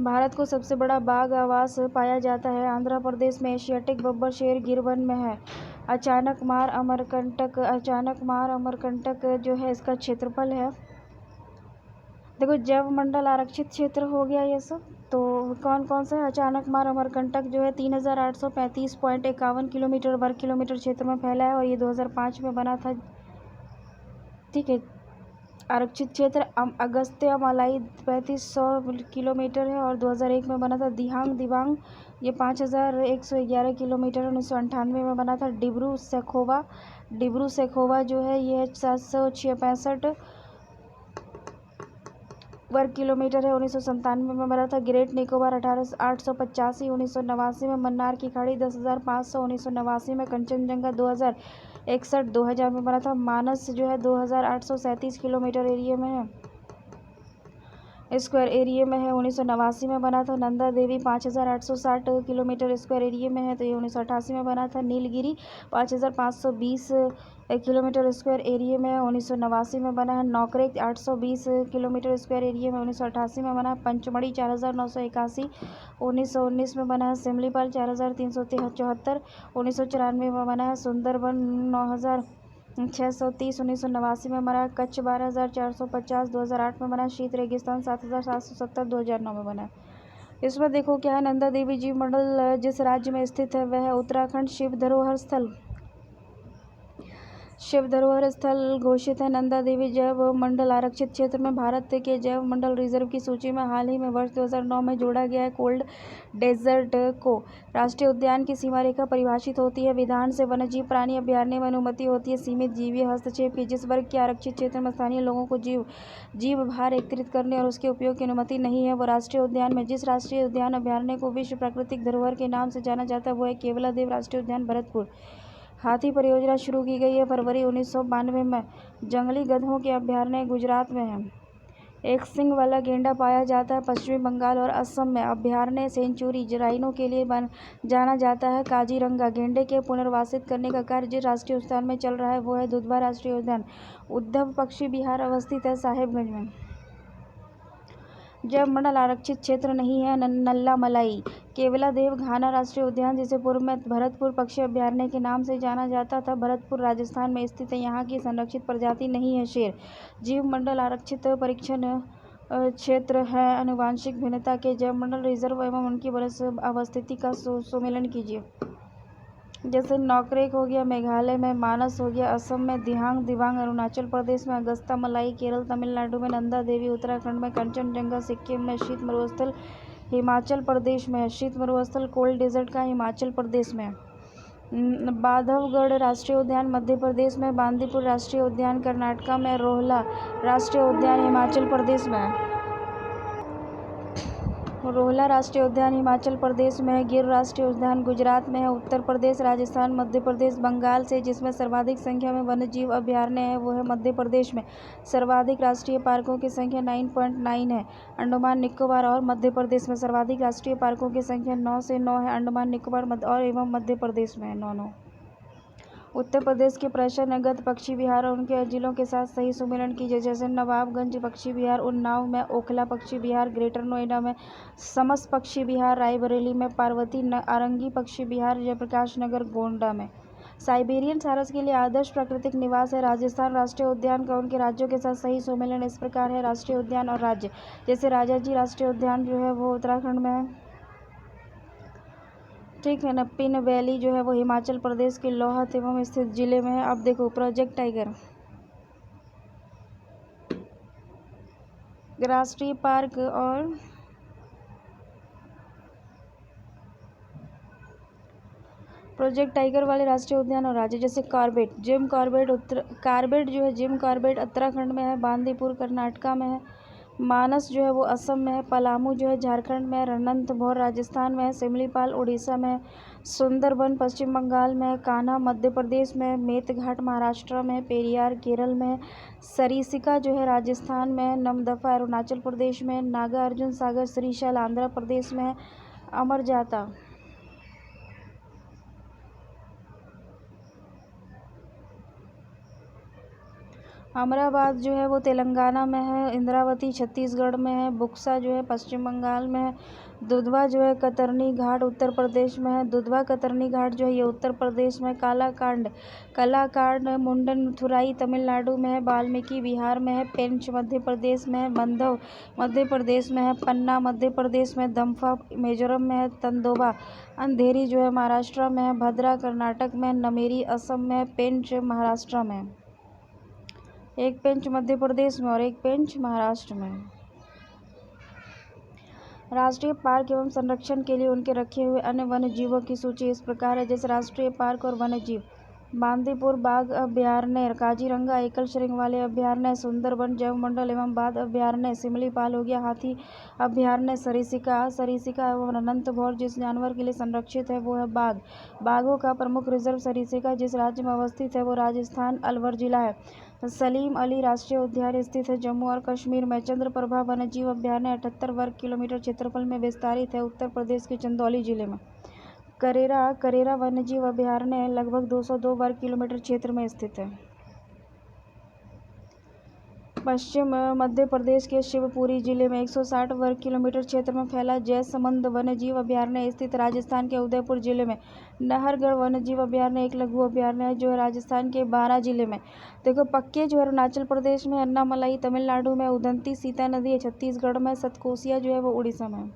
भारत को सबसे बड़ा बाघ आवास पाया जाता है आंध्र प्रदेश में। एशियाटिक बब्बर शेर गिर वन में है। अचानक मार अमरकंटक जो है इसका क्षेत्रफल है। देखो जैव मंडल आरक्षित क्षेत्र हो गया ये सब। तो कौन कौन सा है? अचानक मार अमरकंटक जो है 3835.51 किलोमीटर वर्ग किलोमीटर क्षेत्र में फैला है और ये 2005 में बना था। ठीक है। आरक्षित क्षेत्र अगस्त्य मलाई 3500 किलोमीटर है और 2001 में बना था। दिबांग ये 5111 किलोमीटर 1998 में बना था। डिब्रू सैखोवा जो है ये 765 वर्ग किलोमीटर है 1997 में बना था। ग्रेट निकोबार 885 1989 में। मन्नार की खाड़ी 10,500 1989 में। कंचनजंगा 2000 में बना था। मानस जो है 2837 किलोमीटर एरिया में है स्क्वायर एरिया में है 1989 में बना था। Nanda Devi 5860 kilometre square area में है तो ये 1988 में बना था। नीलगिरी 5520 किलोमीटर स्क्वायर एरिया में है 1989 में बना है। नौकरेक 820 किलोमीटर स्क्वायर एरिया में 1988 में बना है। पंचमढ़ी 4981 1919 में बना है। सिमलीपाल 4374 1994 में बना है। सुंदरबन 9630 1989 में बना है। कच्छ 12450 2008 में बना है। शीत रेगिस्तान 7770 2009 में बना है। इसमें देखो क्या है, नंदा देवी जीव मंडल जिस राज्य में स्थित है वह है उत्तराखंड। शिव धरोहर स्थल घोषित है। नंदा देवी जैव मंडल आरक्षित क्षेत्र में भारत के जैव मंडल रिजर्व की सूची में हाल ही में वर्ष 2009 में जोड़ा गया है। कोल्ड डेजर्ट को राष्ट्रीय उद्यान की सीमा रेखा परिभाषित होती है। विधान से वन्यजीव प्राणी अभयारण्य में अनुमति होती है सीमित जीवीय हस्तक्षेप की। जिस वर्ग के आरक्षित क्षेत्र में स्थानीय लोगों को जीव भार एकत्रित करने और उसके उपयोग की अनुमति नहीं है वो राष्ट्रीय उद्यान में। जिस राष्ट्रीय उद्यान अभयारण्य को विश्व प्राकृतिक धरोहर के नाम से जाना जाता है वो है केवलादेव राष्ट्रीय उद्यान भरतपुर। हाथी परियोजना शुरू की गई है फरवरी 1992 में। जंगली गधों के अभयारण्य गुजरात में है। एक सींग वाला गेंडा पाया जाता है पश्चिमी बंगाल और असम में। अभयारण्य सेंचुरी राइनो के लिए जाना जाता है। काजीरंगा गेंडे के पुनर्वासित करने का कार्य जिस राष्ट्रीय उद्यान में चल रहा है वो है दुधवा राष्ट्रीय उद्यान। उद्धव पक्षी विहार अवस्थित है साहेबगंज में। जैव मंडल आरक्षित क्षेत्र नहीं है नल्ला मलाई। केवलादेव घाना राष्ट्रीय उद्यान जिसे पूर्व में भरतपुर पक्षी अभयारण्य के नाम से जाना जाता था भरतपुर राजस्थान में स्थित है। यहाँ की संरक्षित प्रजाति नहीं है शेर। जीव मंडल आरक्षित परीक्षण क्षेत्र है। आनुवांशिक भिन्नता के जैव मंडल रिजर्व एवं उनकी अवस्थिति का सुमेलन कीजिए। जैसे नौकरेक हो गया मेघालय में। मानस हो गया असम में। दिबांग अरुणाचल प्रदेश में। अगस्ता मलाई केरल तमिलनाडु में। नंदा देवी उत्तराखंड में। कंचनजंगा सिक्किम में। शीत मरुस्थल हिमाचल प्रदेश में। शीत मरुस्थल कोल्ड डेजर्ट का हिमाचल प्रदेश में। बांधवगढ़ राष्ट्रीय उद्यान मध्य प्रदेश में। बांदीपुर राष्ट्रीय उद्यान कर्नाटक में। रोहला राष्ट्रीय उद्यान हिमाचल प्रदेश में। रोहला राष्ट्रीय उद्यान हिमाचल प्रदेश में है। गिर राष्ट्रीय उद्यान गुजरात में है। उत्तर प्रदेश राजस्थान मध्य प्रदेश बंगाल से जिसमें सर्वाधिक संख्या में वन्यजीव अभयारण्य है वो है मध्य प्रदेश में। सर्वाधिक राष्ट्रीय पार्कों की संख्या 9.9 है अंडमान निकोबार और मध्य प्रदेश में। सर्वाधिक राष्ट्रीय पार्कों की संख्या 9 से 9 है अंडमान निकोबार और एवं मध्य प्रदेश में 9। उत्तर प्रदेश के प्रश्नगत पक्षी विहार और उनके जिलों के साथ सही सुमेलन कीजिए। जैसे नवाबगंज पक्षी विहार उन्नाव में। ओखला पक्षी विहार ग्रेटर नोएडा में। समस पक्षी विहार रायबरेली में। पार्वती आरंगी पक्षी विहार जयप्रकाश नगर गोंडा में। साइबेरियन सारस के लिए आदर्श प्राकृतिक निवास है राजस्थान। राष्ट्रीय उद्यान का उनके राज्यों के साथ सही सुमेलन इस प्रकार है। राष्ट्रीय उद्यान और राज्य जैसे राजाजी राष्ट्रीय उद्यान जो है वो उत्तराखंड में है। ठीक है ना। पिन वैली जो है वो हिमाचल प्रदेश के लोहत एवं स्थित जिले में है। अब देखो प्रोजेक्ट टाइगर राष्ट्रीय पार्क और प्रोजेक्ट टाइगर वाले राष्ट्रीय उद्यान और राज्य जैसे कॉर्बेट, कॉर्बेट जो है जिम कॉर्बेट उत्तराखंड में है, बांदीपुर कर्नाटका में है, मानस जो है वो असम में है, पलामू जो है झारखंड में है, रणथंभौर राजस्थान में है, सिमलीपाल उड़ीसा में है, सुंदरबन पश्चिम बंगाल में है, कान्हा मध्य प्रदेश में है, मेतघाट महाराष्ट्र में है, पेरियार केरल में है, सरिस्का जो है राजस्थान में है, नमदफा अरुणाचल प्रदेश में है, नागा अर्जुन सागर श्रीशैल आंध्र प्रदेश में है, अमरजाता अमराबाद जो है वो तेलंगाना में है, इंद्रावती छत्तीसगढ़ में है, बुक्सा जो है पश्चिम बंगाल में है, दुधवा जो है कतरनी घाट उत्तर प्रदेश में है, दुधवा कतरनी घाट जो है ये उत्तर प्रदेश में, कलाकांड मुंडनथुराई तमिलनाडु में है, वाल्मीकि बिहार में है, पेंच मध्य प्रदेश में है, बंधव मध्य प्रदेश में है, पन्ना मध्य प्रदेश में, दम्फा मिजोरम में है, तंदोबा अंधेरी जो है महाराष्ट्र में है, भद्रा कर्नाटक में, नमेरी असम में, पेंच महाराष्ट्र में। एक पेंच मध्य प्रदेश में और एक पेंच महाराष्ट्र में। राष्ट्रीय पार्क एवं संरक्षण के लिए उनके रखे हुए अन्य वन्य जीवों की सूची इस प्रकार है, जैसे राष्ट्रीय पार्क और वन्य जीव बांदीपुर बाघ अभयारण्य, काजीरंगा एकल श्रृंग वाले अभयारण्य, सुंदरबन जैवमंडल एवं बाघ अभयारण्य, सिमलीपाल हो गया हाथी अभयारण्य, सरिस्का एवं अनंतभौर जिस जानवर के लिए संरक्षित है वो है बाघ। बाघों का प्रमुख रिजर्व सरिस्का जिस राज्य में अवस्थित है वो राजस्थान अलवर जिला है। सलीम अली राष्ट्रीय उद्यान स्थित है जम्मू और कश्मीर में। चंद्रप्रभा वन्यजीव अभयारण्य 78 वर्ग किलोमीटर क्षेत्रफल में विस्तारित है उत्तर प्रदेश के चंदौली जिले में। करेरा वन्यजीव अभयारण्य लगभग 202 वर्ग किलोमीटर क्षेत्र में स्थित है। पश्चिम मध्य प्रदेश के शिवपुरी जिले में 160 वर्ग किलोमीटर क्षेत्र में फैला जयसमंद वन्यजीव अभयारण्य स्थित राजस्थान के उदयपुर जिले में। नाहरगढ़ वन्यजीव अभयारण्य एक लघु अभयारण्य है जो है राजस्थान के बारां जिले में। देखो पक्के जो है अरुणाचल प्रदेश में, अन्नामलाई तमिलनाडु में, उदंती सीता नदी है छत्तीसगढ़ में, सतकोसिया जो है वो उड़ीसा में।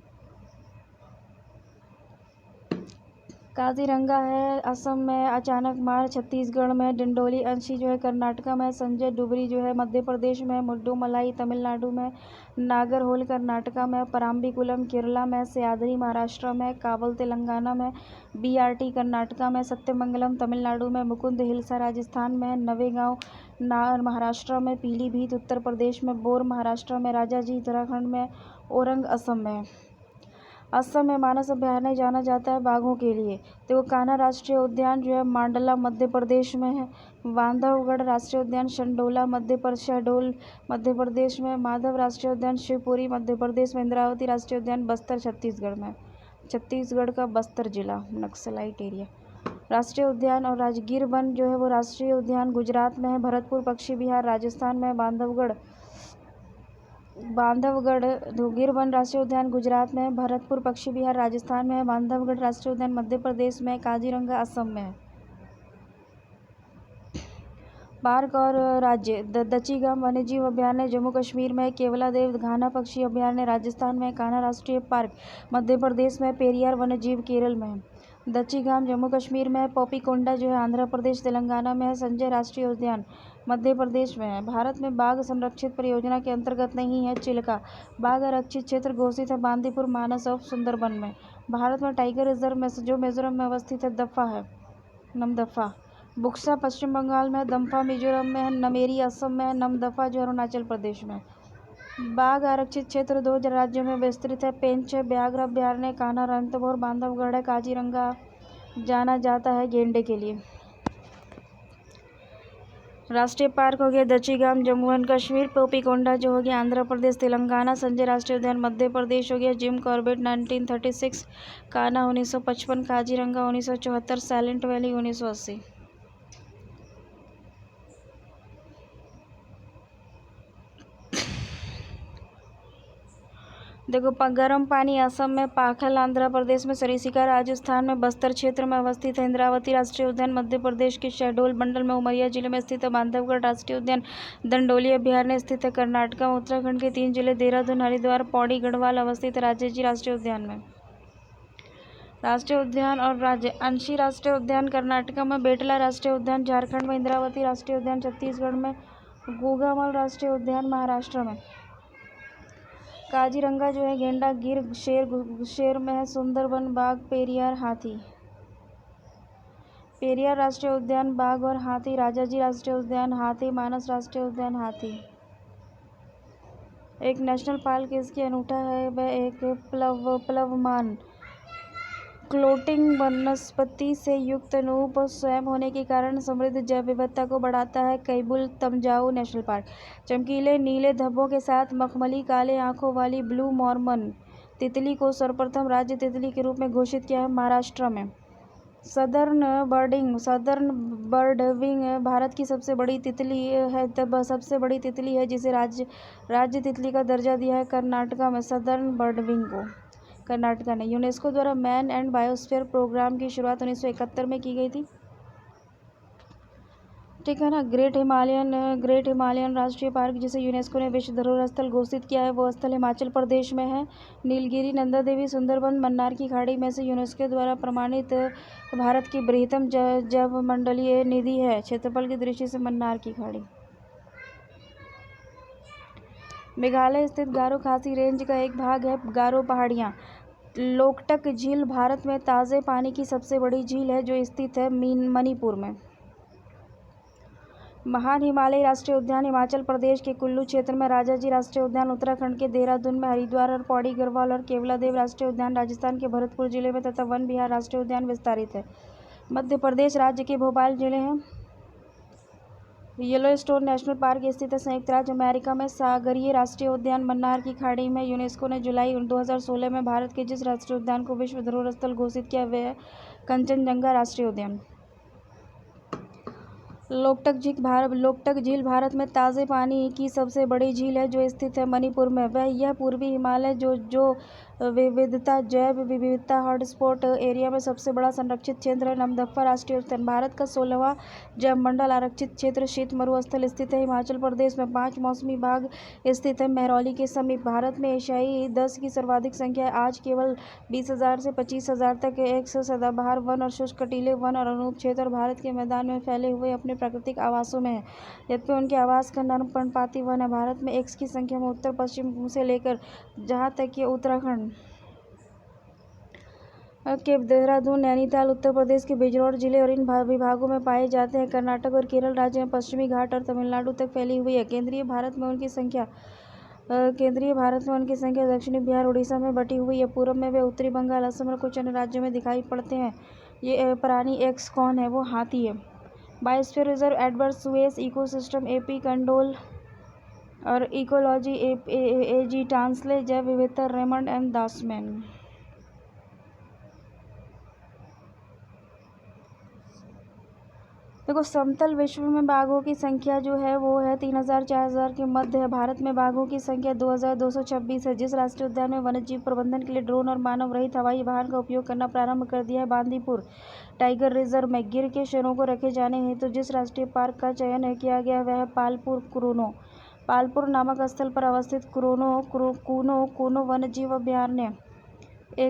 काजीरंगा है असम में, अचानक मार छत्तीसगढ़ में, डिंडोली अंशी जो है कर्नाटका में, संजय डुबरी जो है मध्य प्रदेश में, मुड्डूमलाई तमिलनाडु में, नागरहोल कर्नाटका में, पराम्बिकुलम केरला में, सयाद्री महाराष्ट्र में, कावल तेलंगाना में, बीआरटी कर्नाटका में, सत्यमंगलम तमिलनाडु में, मुकुंद हिल्सा राजस्थान में, नवेगांव महाराष्ट्र में, पीलीभीत उत्तर प्रदेश में, बोर महाराष्ट्र में, राजाजी उत्तराखंड में, ओरंग असम में। असम में मानस अभयारण्य जाना जाता है बाघों के लिए। तो कान्हा राष्ट्रीय उद्यान जो है मांडला मध्य प्रदेश में है। बांधवगढ़ राष्ट्रीय उद्यान शहडोल मध्य प्रदेश में। माधव राष्ट्रीय उद्यान शिवपुरी मध्य प्रदेश में। इंद्रावती राष्ट्रीय उद्यान बस्तर छत्तीसगढ़ में, छत्तीसगढ़ का बस्तर जिला नक्सलाइट एरिया। राष्ट्रीय उद्यान और राजगीर वन जो है वो राष्ट्रीय उद्यान गुजरात में है। भरतपुर पक्षी विहार राजस्थान में। बांधवगढ़ गिर वन राष्ट्रीय उद्यान गुजरात में है। भरतपुर पक्षी विहार राजस्थान में है। बांधवगढ़ राष्ट्रीय उद्यान मध्य प्रदेश में। काजीरंगा असम में है। पार्क और राज्य दचीगाम वन्यजीव अभयारण्य जम्मू कश्मीर में। केवलादेव घाना पक्षी अभयारण्य राजस्थान में। कान्हा राष्ट्रीय पार्क मध्य प्रदेश में। पेरियार वन्यजीव केरल में है। दचीगाम जम्मू कश्मीर में है। पोपीकोंडा जो है आंध्र प्रदेश तेलंगाना में है। संजय राष्ट्रीय उद्यान मध्य प्रदेश में है। भारत में बाघ संरक्षित परियोजना के अंतर्गत नहीं है। चिल्का बाघ आरक्षित क्षेत्र घोषित है बांदीपुर मानस ऑफ सुंदरबन में। भारत में टाइगर रिजर्व में जो मिजोरम में अवस्थित है दफा है नमदफा। बुक्सा पश्चिम बंगाल में, दम्फा मिजोरम में है, नमेरी असम में है, नमदफा जो अरुणाचल प्रदेश में। बाघ आरक्षित क्षेत्र 2 राज्यों में विस्तृत है। पेंच व्याघ्र अभयारण्य, कान्हा रणथंभौर बांधवगढ़ है। काजीरंगा जाना जाता है गेंडे के लिए। राष्ट्रीय पार्क हो गया दचीगाम जम्मू एंड कश्मीर। पोपीकोंडा जो हो गया आंध्र प्रदेश तेलंगाना। संजय राष्ट्रीय उद्यान मध्य प्रदेश हो गया। Jim Corbett 1936, Kanha 1955, Kaziranga 1974, silent valley 1980। देखो गर्म पानी असम में, पाखल आंध्र प्रदेश में, सरिस्का राजस्थान में, बस्तर क्षेत्र में अवस्थित है। इंद्रावती राष्ट्रीय उद्यान मध्य प्रदेश के शहडोल मंडल में उमरिया जिले में स्थित है। बांधवगढ़ राष्ट्रीय उद्यान दंडोली अभयारण्य स्थित है कर्नाटका में। उत्तराखंड के 3 जिले देहरादून, हरिद्वार, पौड़ी, गढ़वाल अवस्थित है राजाजी राष्ट्रीय उद्यान में। राष्ट्रीय उद्यान और राज्य अंशी राष्ट्रीय उद्यान कर्नाटका में, बेटला राष्ट्रीय उद्यान झारखंड में, इंद्रावती राष्ट्रीय उद्यान छत्तीसगढ़ में, गोगामल राष्ट्रीय उद्यान महाराष्ट्र में। काजीरंगा जो है गेंडा गिर शेर में है। सुंदरबन बाघ पेरियार हाथी। पेरियार राष्ट्रीय उद्यान बाघ और हाथी, राजाजी राष्ट्रीय उद्यान हाथी, मानस राष्ट्रीय उद्यान हाथी। एक नेशनल पार्क इसकी अनूठा है, वह एक प्लवमान क्लोटिंग वनस्पति से युक्त अनूप स्वयं होने के कारण समृद्ध जैव विविधता को बढ़ाता है। कैबुल तमजाऊ नेशनल पार्क चमकीले नीले धब्बों के साथ मखमली काले आंखों वाली ब्लू मॉर्मन तितली को सर्वप्रथम राज्य तितली के रूप में घोषित किया है महाराष्ट्र में। सदर्न बर्डविंग भारत की सबसे बड़ी तितली है जिसे राज्य तितली का दर्जा दिया है कर्नाटका में। सदर्न बर्डविंग को कर्नाटका ने यूनेस्को द्वारा मैन एंड बायोस्फीयर प्रोग्राम की शुरुआत 1971 में की गई थी। ठीक है ना। ग्रेट हिमालयन राष्ट्रीय पार्क जिसे यूनेस्को ने विश्व धरोहर स्थल घोषित किया है, वो स्थल हिमाचल प्रदेश में है। नीलगिरी, नंदा देवी, सुंदरबन, मन्नार की खाड़ी में से यूनेस्को द्वारा प्रमाणित भारत की बृहत्तम जैवमंडलीय निधि है। क्षेत्रफल की दृष्टि से मन्नार की खाड़ी। मेघालय स्थित गारो खासी रेंज का एक भाग है। गारो पहाड़ियाँ। लोकटक झील भारत में ताज़े पानी की सबसे बड़ी झील है जो स्थित है मणिपुर में। महान हिमालयी राष्ट्रीय उद्यान हिमाचल प्रदेश के कुल्लू क्षेत्र में, राजाजी राष्ट्रीय उद्यान उत्तराखंड के देहरादून में, हरिद्वार और पौड़ी गढ़वाल और केवलादेव राष्ट्रीय उद्यान राजस्थान के भरतपुर जिले में तथा वन विहार राष्ट्रीय उद्यान विस्तारित है। मध्य प्रदेश राज्य के भोपाल जिले हैं। येलोस्टोन नेशनल पार्क स्थित है संयुक्त राज्य अमेरिका में। सागरीय राष्ट्रीय उद्यान मन्नार की खाड़ी में। यूनेस्को ने जुलाई 2016 में भारत के जिस राष्ट्रीय उद्यान को विश्व धरोहर स्थल घोषित किया वह है कंचनजंगा राष्ट्रीय उद्यान। लोकटक झील भारत में ताज़े पानी की सबसे बड़ी झील है जो स्थित है मणिपुर में। यह पूर्वी हिमालय जो जैव विविधता हॉटस्पॉट एरिया में सबसे बड़ा संरक्षित क्षेत्र है। नमदफा राष्ट्रीय उद्यान भारत का 16वां जैवमंडल आरक्षित क्षेत्र शीत मरुस्थल स्थित है हिमाचल प्रदेश में। 5 मौसमी बाग स्थित है महरौली के समीप। भारत में एशियाई 10 की सर्वाधिक संख्या है। आज केवल 20,000 से 25,000 तक 100 सदाबहार वन और शुष्क कटीले वन और अनूप क्षेत्र भारत के मैदान में फैले हुए अपने प्राकृतिक आवासों में है। यद्यपि उनके आवास का नर्म पर्णपाती वन है। भारत में एक्स की संख्या में उत्तर पश्चिम से लेकर जहाँ तक कि उत्तराखंड के देहरादून, नैनीताल, उत्तर प्रदेश के बिजनौर जिले और इन विभागों में पाए जाते हैं। कर्नाटक और केरल राज्य में पश्चिमी घाट और तमिलनाडु तक फैली हुई है। केंद्रीय भारत में उनकी संख्या दक्षिणी बिहार उड़ीसा में बटी हुई है। पूर्व में वे उत्तरी बंगाल, असम और कुछ अन्य राज्यों में दिखाई पड़ते हैं। ये प्राणी एक्स कौन है? वो हाथी है। Biosphere reserve Edward Suez ecosystem AP condole और इकोलॉजी एजी टांसले जैव विविधता रेमंड एम दासमैन। देखो, समतल विश्व में बाघों की संख्या जो है वो है 3,000-4,000 के मध्य है। भारत में बाघों की संख्या 2,226 है। जिस राष्ट्रीय उद्यान में वन्यजीव प्रबंधन के लिए ड्रोन और मानव रहित हवाई वाहन का उपयोग करना प्रारंभ कर दिया है। बांदीपुर टाइगर रिजर्व में गिर के शेरों को रखे जाने हेतु जिस राष्ट्रीय पार्क का चयन किया गया वह है पालपुर नामक स्थल पर अवस्थित कूनो वन्यजीव अभयारण्य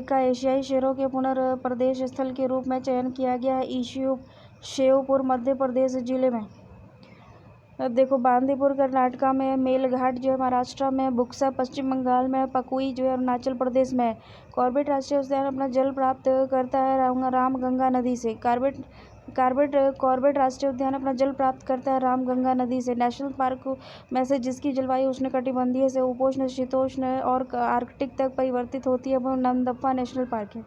का एशियाई शेरों के पुनर्प्रदेश स्थल के रूप में चयन किया गया है श्योपुर मध्य प्रदेश जिले में। अब देखो, बांदीपुर कर्नाटका में, मेलघाट जो है महाराष्ट्र में, बुक्सा पश्चिम बंगाल में, पकुई जो है अरुणाचल प्रदेश में। कॉर्बेट राष्ट्रीय उद्यान अपना जल प्राप्त करता है रामगंगा नदी से। कॉर्बेट राष्ट्रीय उद्यान अपना जल प्राप्त करता है रामगंगा नदी से। नेशनल पार्क में से जिसकी जलवायु उष्णकटिबंधीय से उपोष्ण, शीतोष्ण और आर्कटिक तक परिवर्तित होती है वो नमदफा नेशनल पार्क है।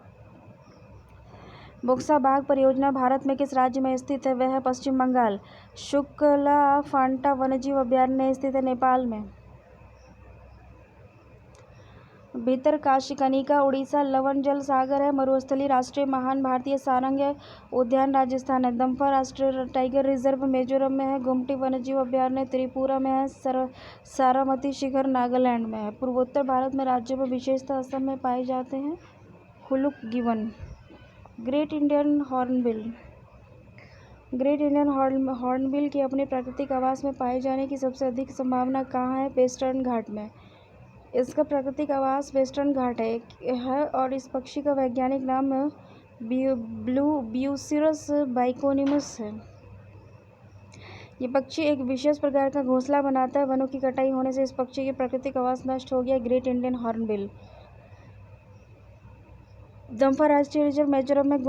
बुक्सा बाघ परियोजना भारत में किस राज्य में स्थित है? वह है पश्चिम बंगाल। शुक्ला फांटा वन्यजीव अभयारण्य स्थित है नेपाल में। भितरकाशिकनिका उड़ीसा लवण जल सागर है। मरुस्थलीय राष्ट्रीय महान भारतीय सारंग उद्यान राजस्थान है। दम्फा राष्ट्रीय टाइगर रिजर्व मिजोरम में है। गुमटी वन्यजीव अभयारण्य त्रिपुरा में है। सारामती शिखर नागालैंड में है। पूर्वोत्तर भारत में राज्यों में विशेषतः असम में पाए जाते हैं। हुलुक गिवन। ग्रेट इंडियन हॉर्नबिल के अपने प्राकृतिक आवास में पाए जाने की सबसे अधिक संभावना कहाँ है? वेस्टर्न घाट में। इसका प्राकृतिक आवास वेस्टर्न घाट है और इस पक्षी का वैज्ञानिक नाम ब्यूसिरस बाइकोनिमस है। ये पक्षी एक विशेष प्रकार का घोंसला बनाता है। वनों की कटाई होने से इस पक्षी के प्राकृतिक आवास नष्ट हो गया। ग्रेट इंडियन हॉर्नबिल दम्फा राष्ट्रीय रिजर्व, मिजोरम में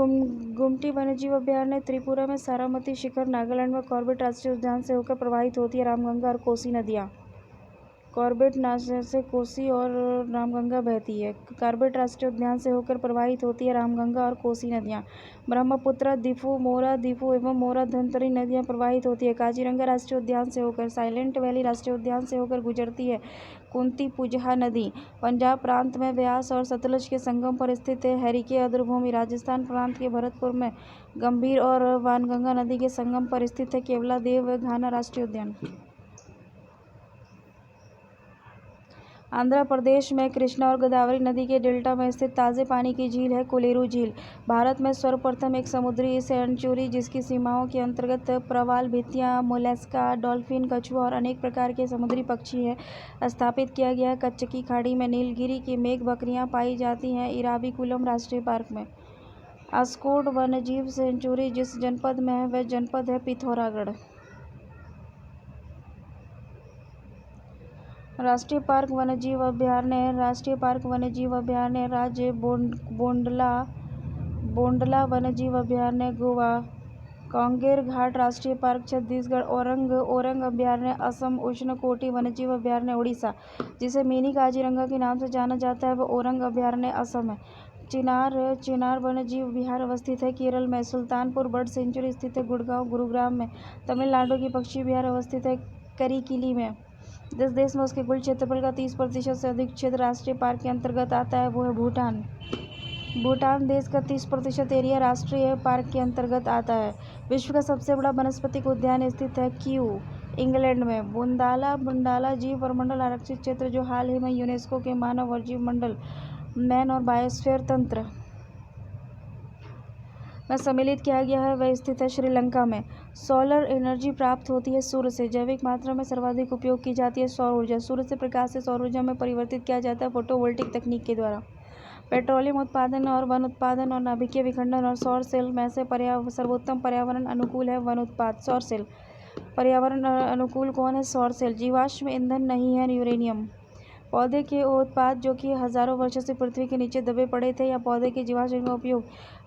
गुमटी वन्यजीव अभयारण्य, त्रिपुरा में सारामती शिखर, नागालैंड में कॉर्बेट राष्ट्रीय उद्यान से होकर प्रवाहित होती है रामगंगा और कोसी नदियाँ। कॉर्बेट नाशक से कोसी और रामगंगा बहती है। कॉर्बेट राष्ट्रीय उद्यान से होकर प्रवाहित होती है रामगंगा और कोसी नदियाँ। ब्रह्मपुत्र, दिफू, मोरा, दिफू एवं मोरा धनतरी नदियाँ प्रवाहित होती है। काजीरंगा राष्ट्रीय उद्यान से होकर, साइलेंट वैली राष्ट्रीय उद्यान से होकर गुजरती है कुंती पुजहा नदी। पंजाब प्रांत में ब्यास और सतलज के संगम पर स्थित है हरिके आर्द्रभूमि। राजस्थान प्रांत के भरतपुर में गंभीर और वानगंगा नदी के संगम पर स्थित है केवलादेव घाना राष्ट्रीय उद्यान। आंध्र प्रदेश में कृष्णा और गोदावरी नदी के डेल्टा में स्थित ताज़े पानी की झील है कोलेरू झील। भारत में सर्वप्रथम एक समुद्री सेंचुरी जिसकी सीमाओं के अंतर्गत प्रवाल, भित्तियाँ, मोलस्का, डॉल्फिन, कछुआ और अनेक प्रकार के समुद्री पक्षी हैं स्थापित किया गया है। कच्छ की खाड़ी में नीलगिरी की मेघ बकरियाँ पाई जाती हैं। इराविकुलम राष्ट्रीय पार्क में अस्कोट वन्यजीव सेंचुरी जिस जनपद में है वह जनपद है पिथौरागढ़। राष्ट्रीय पार्क वन्यजीव अभयारण्य, राष्ट्रीय पार्क वन्यजीव अभयारण्य राज्य बोंडला वन्यजीव अभयारण्य गोवा। कांगेर घाट राष्ट्रीय पार्क छत्तीसगढ़। ओरंग अभयारण्य असम। उष्णकोटि वन्यजीव अभयारण्य उड़ीसा, जिसे मिनी काजीरंगा के नाम से जाना जाता है, वह ओरंग अभयारण्य असम है। चिनार वन्यजीव विहार अवस्थित है केरल में। सुल्तानपुर बर्ड सेंचुरी स्थित है गुड़गांव, गुरुग्राम में। तमिलनाडु की पक्षी विहार अवस्थित है करिकिली में। जिस देश में उसके कुल क्षेत्रफल का 30% से अधिक क्षेत्र राष्ट्रीय पार्क के अंतर्गत आता है वो है भूटान। भूटान देश का 30% एरिया राष्ट्रीय पार्क के अंतर्गत आता है। विश्व का सबसे बड़ा वनस्पतिक उद्यान स्थित है कीव, इंग्लैंड में। बुंडाला जीव प्रमंडल आरक्षित क्षेत्र जो हाल ही में यूनेस्को के मानव और जीव मंडल मैन और बायोस्फीयर तंत्र में सम्मिलित किया गया है, वह स्थित है श्रीलंका में। सोलर एनर्जी प्राप्त होती है सूर्य से। जैविक मात्रा में सर्वाधिक उपयोग की जाती है सौर ऊर्जा। सूर्य से प्रकाश से सौर ऊर्जा में परिवर्तित किया जाता है फोटोवोल्टिक तकनीक के द्वारा। पेट्रोलियम उत्पादन और वन उत्पादन और नाभिकीय विखंडन और सौर सेल में से सर्वोत्तम पर्यावरण अनुकूल है वन उत्पाद सौर सेल। पर्यावरण अनुकूल कौन है? सौर सेल। जीवाश्म ईंधन नहीं है यूरेनियम। पौधे के उत्पाद जो कि हजारों वर्षों से पृथ्वी के नीचे दबे पड़े थे या पौधे के जीवाश्म का उपयोग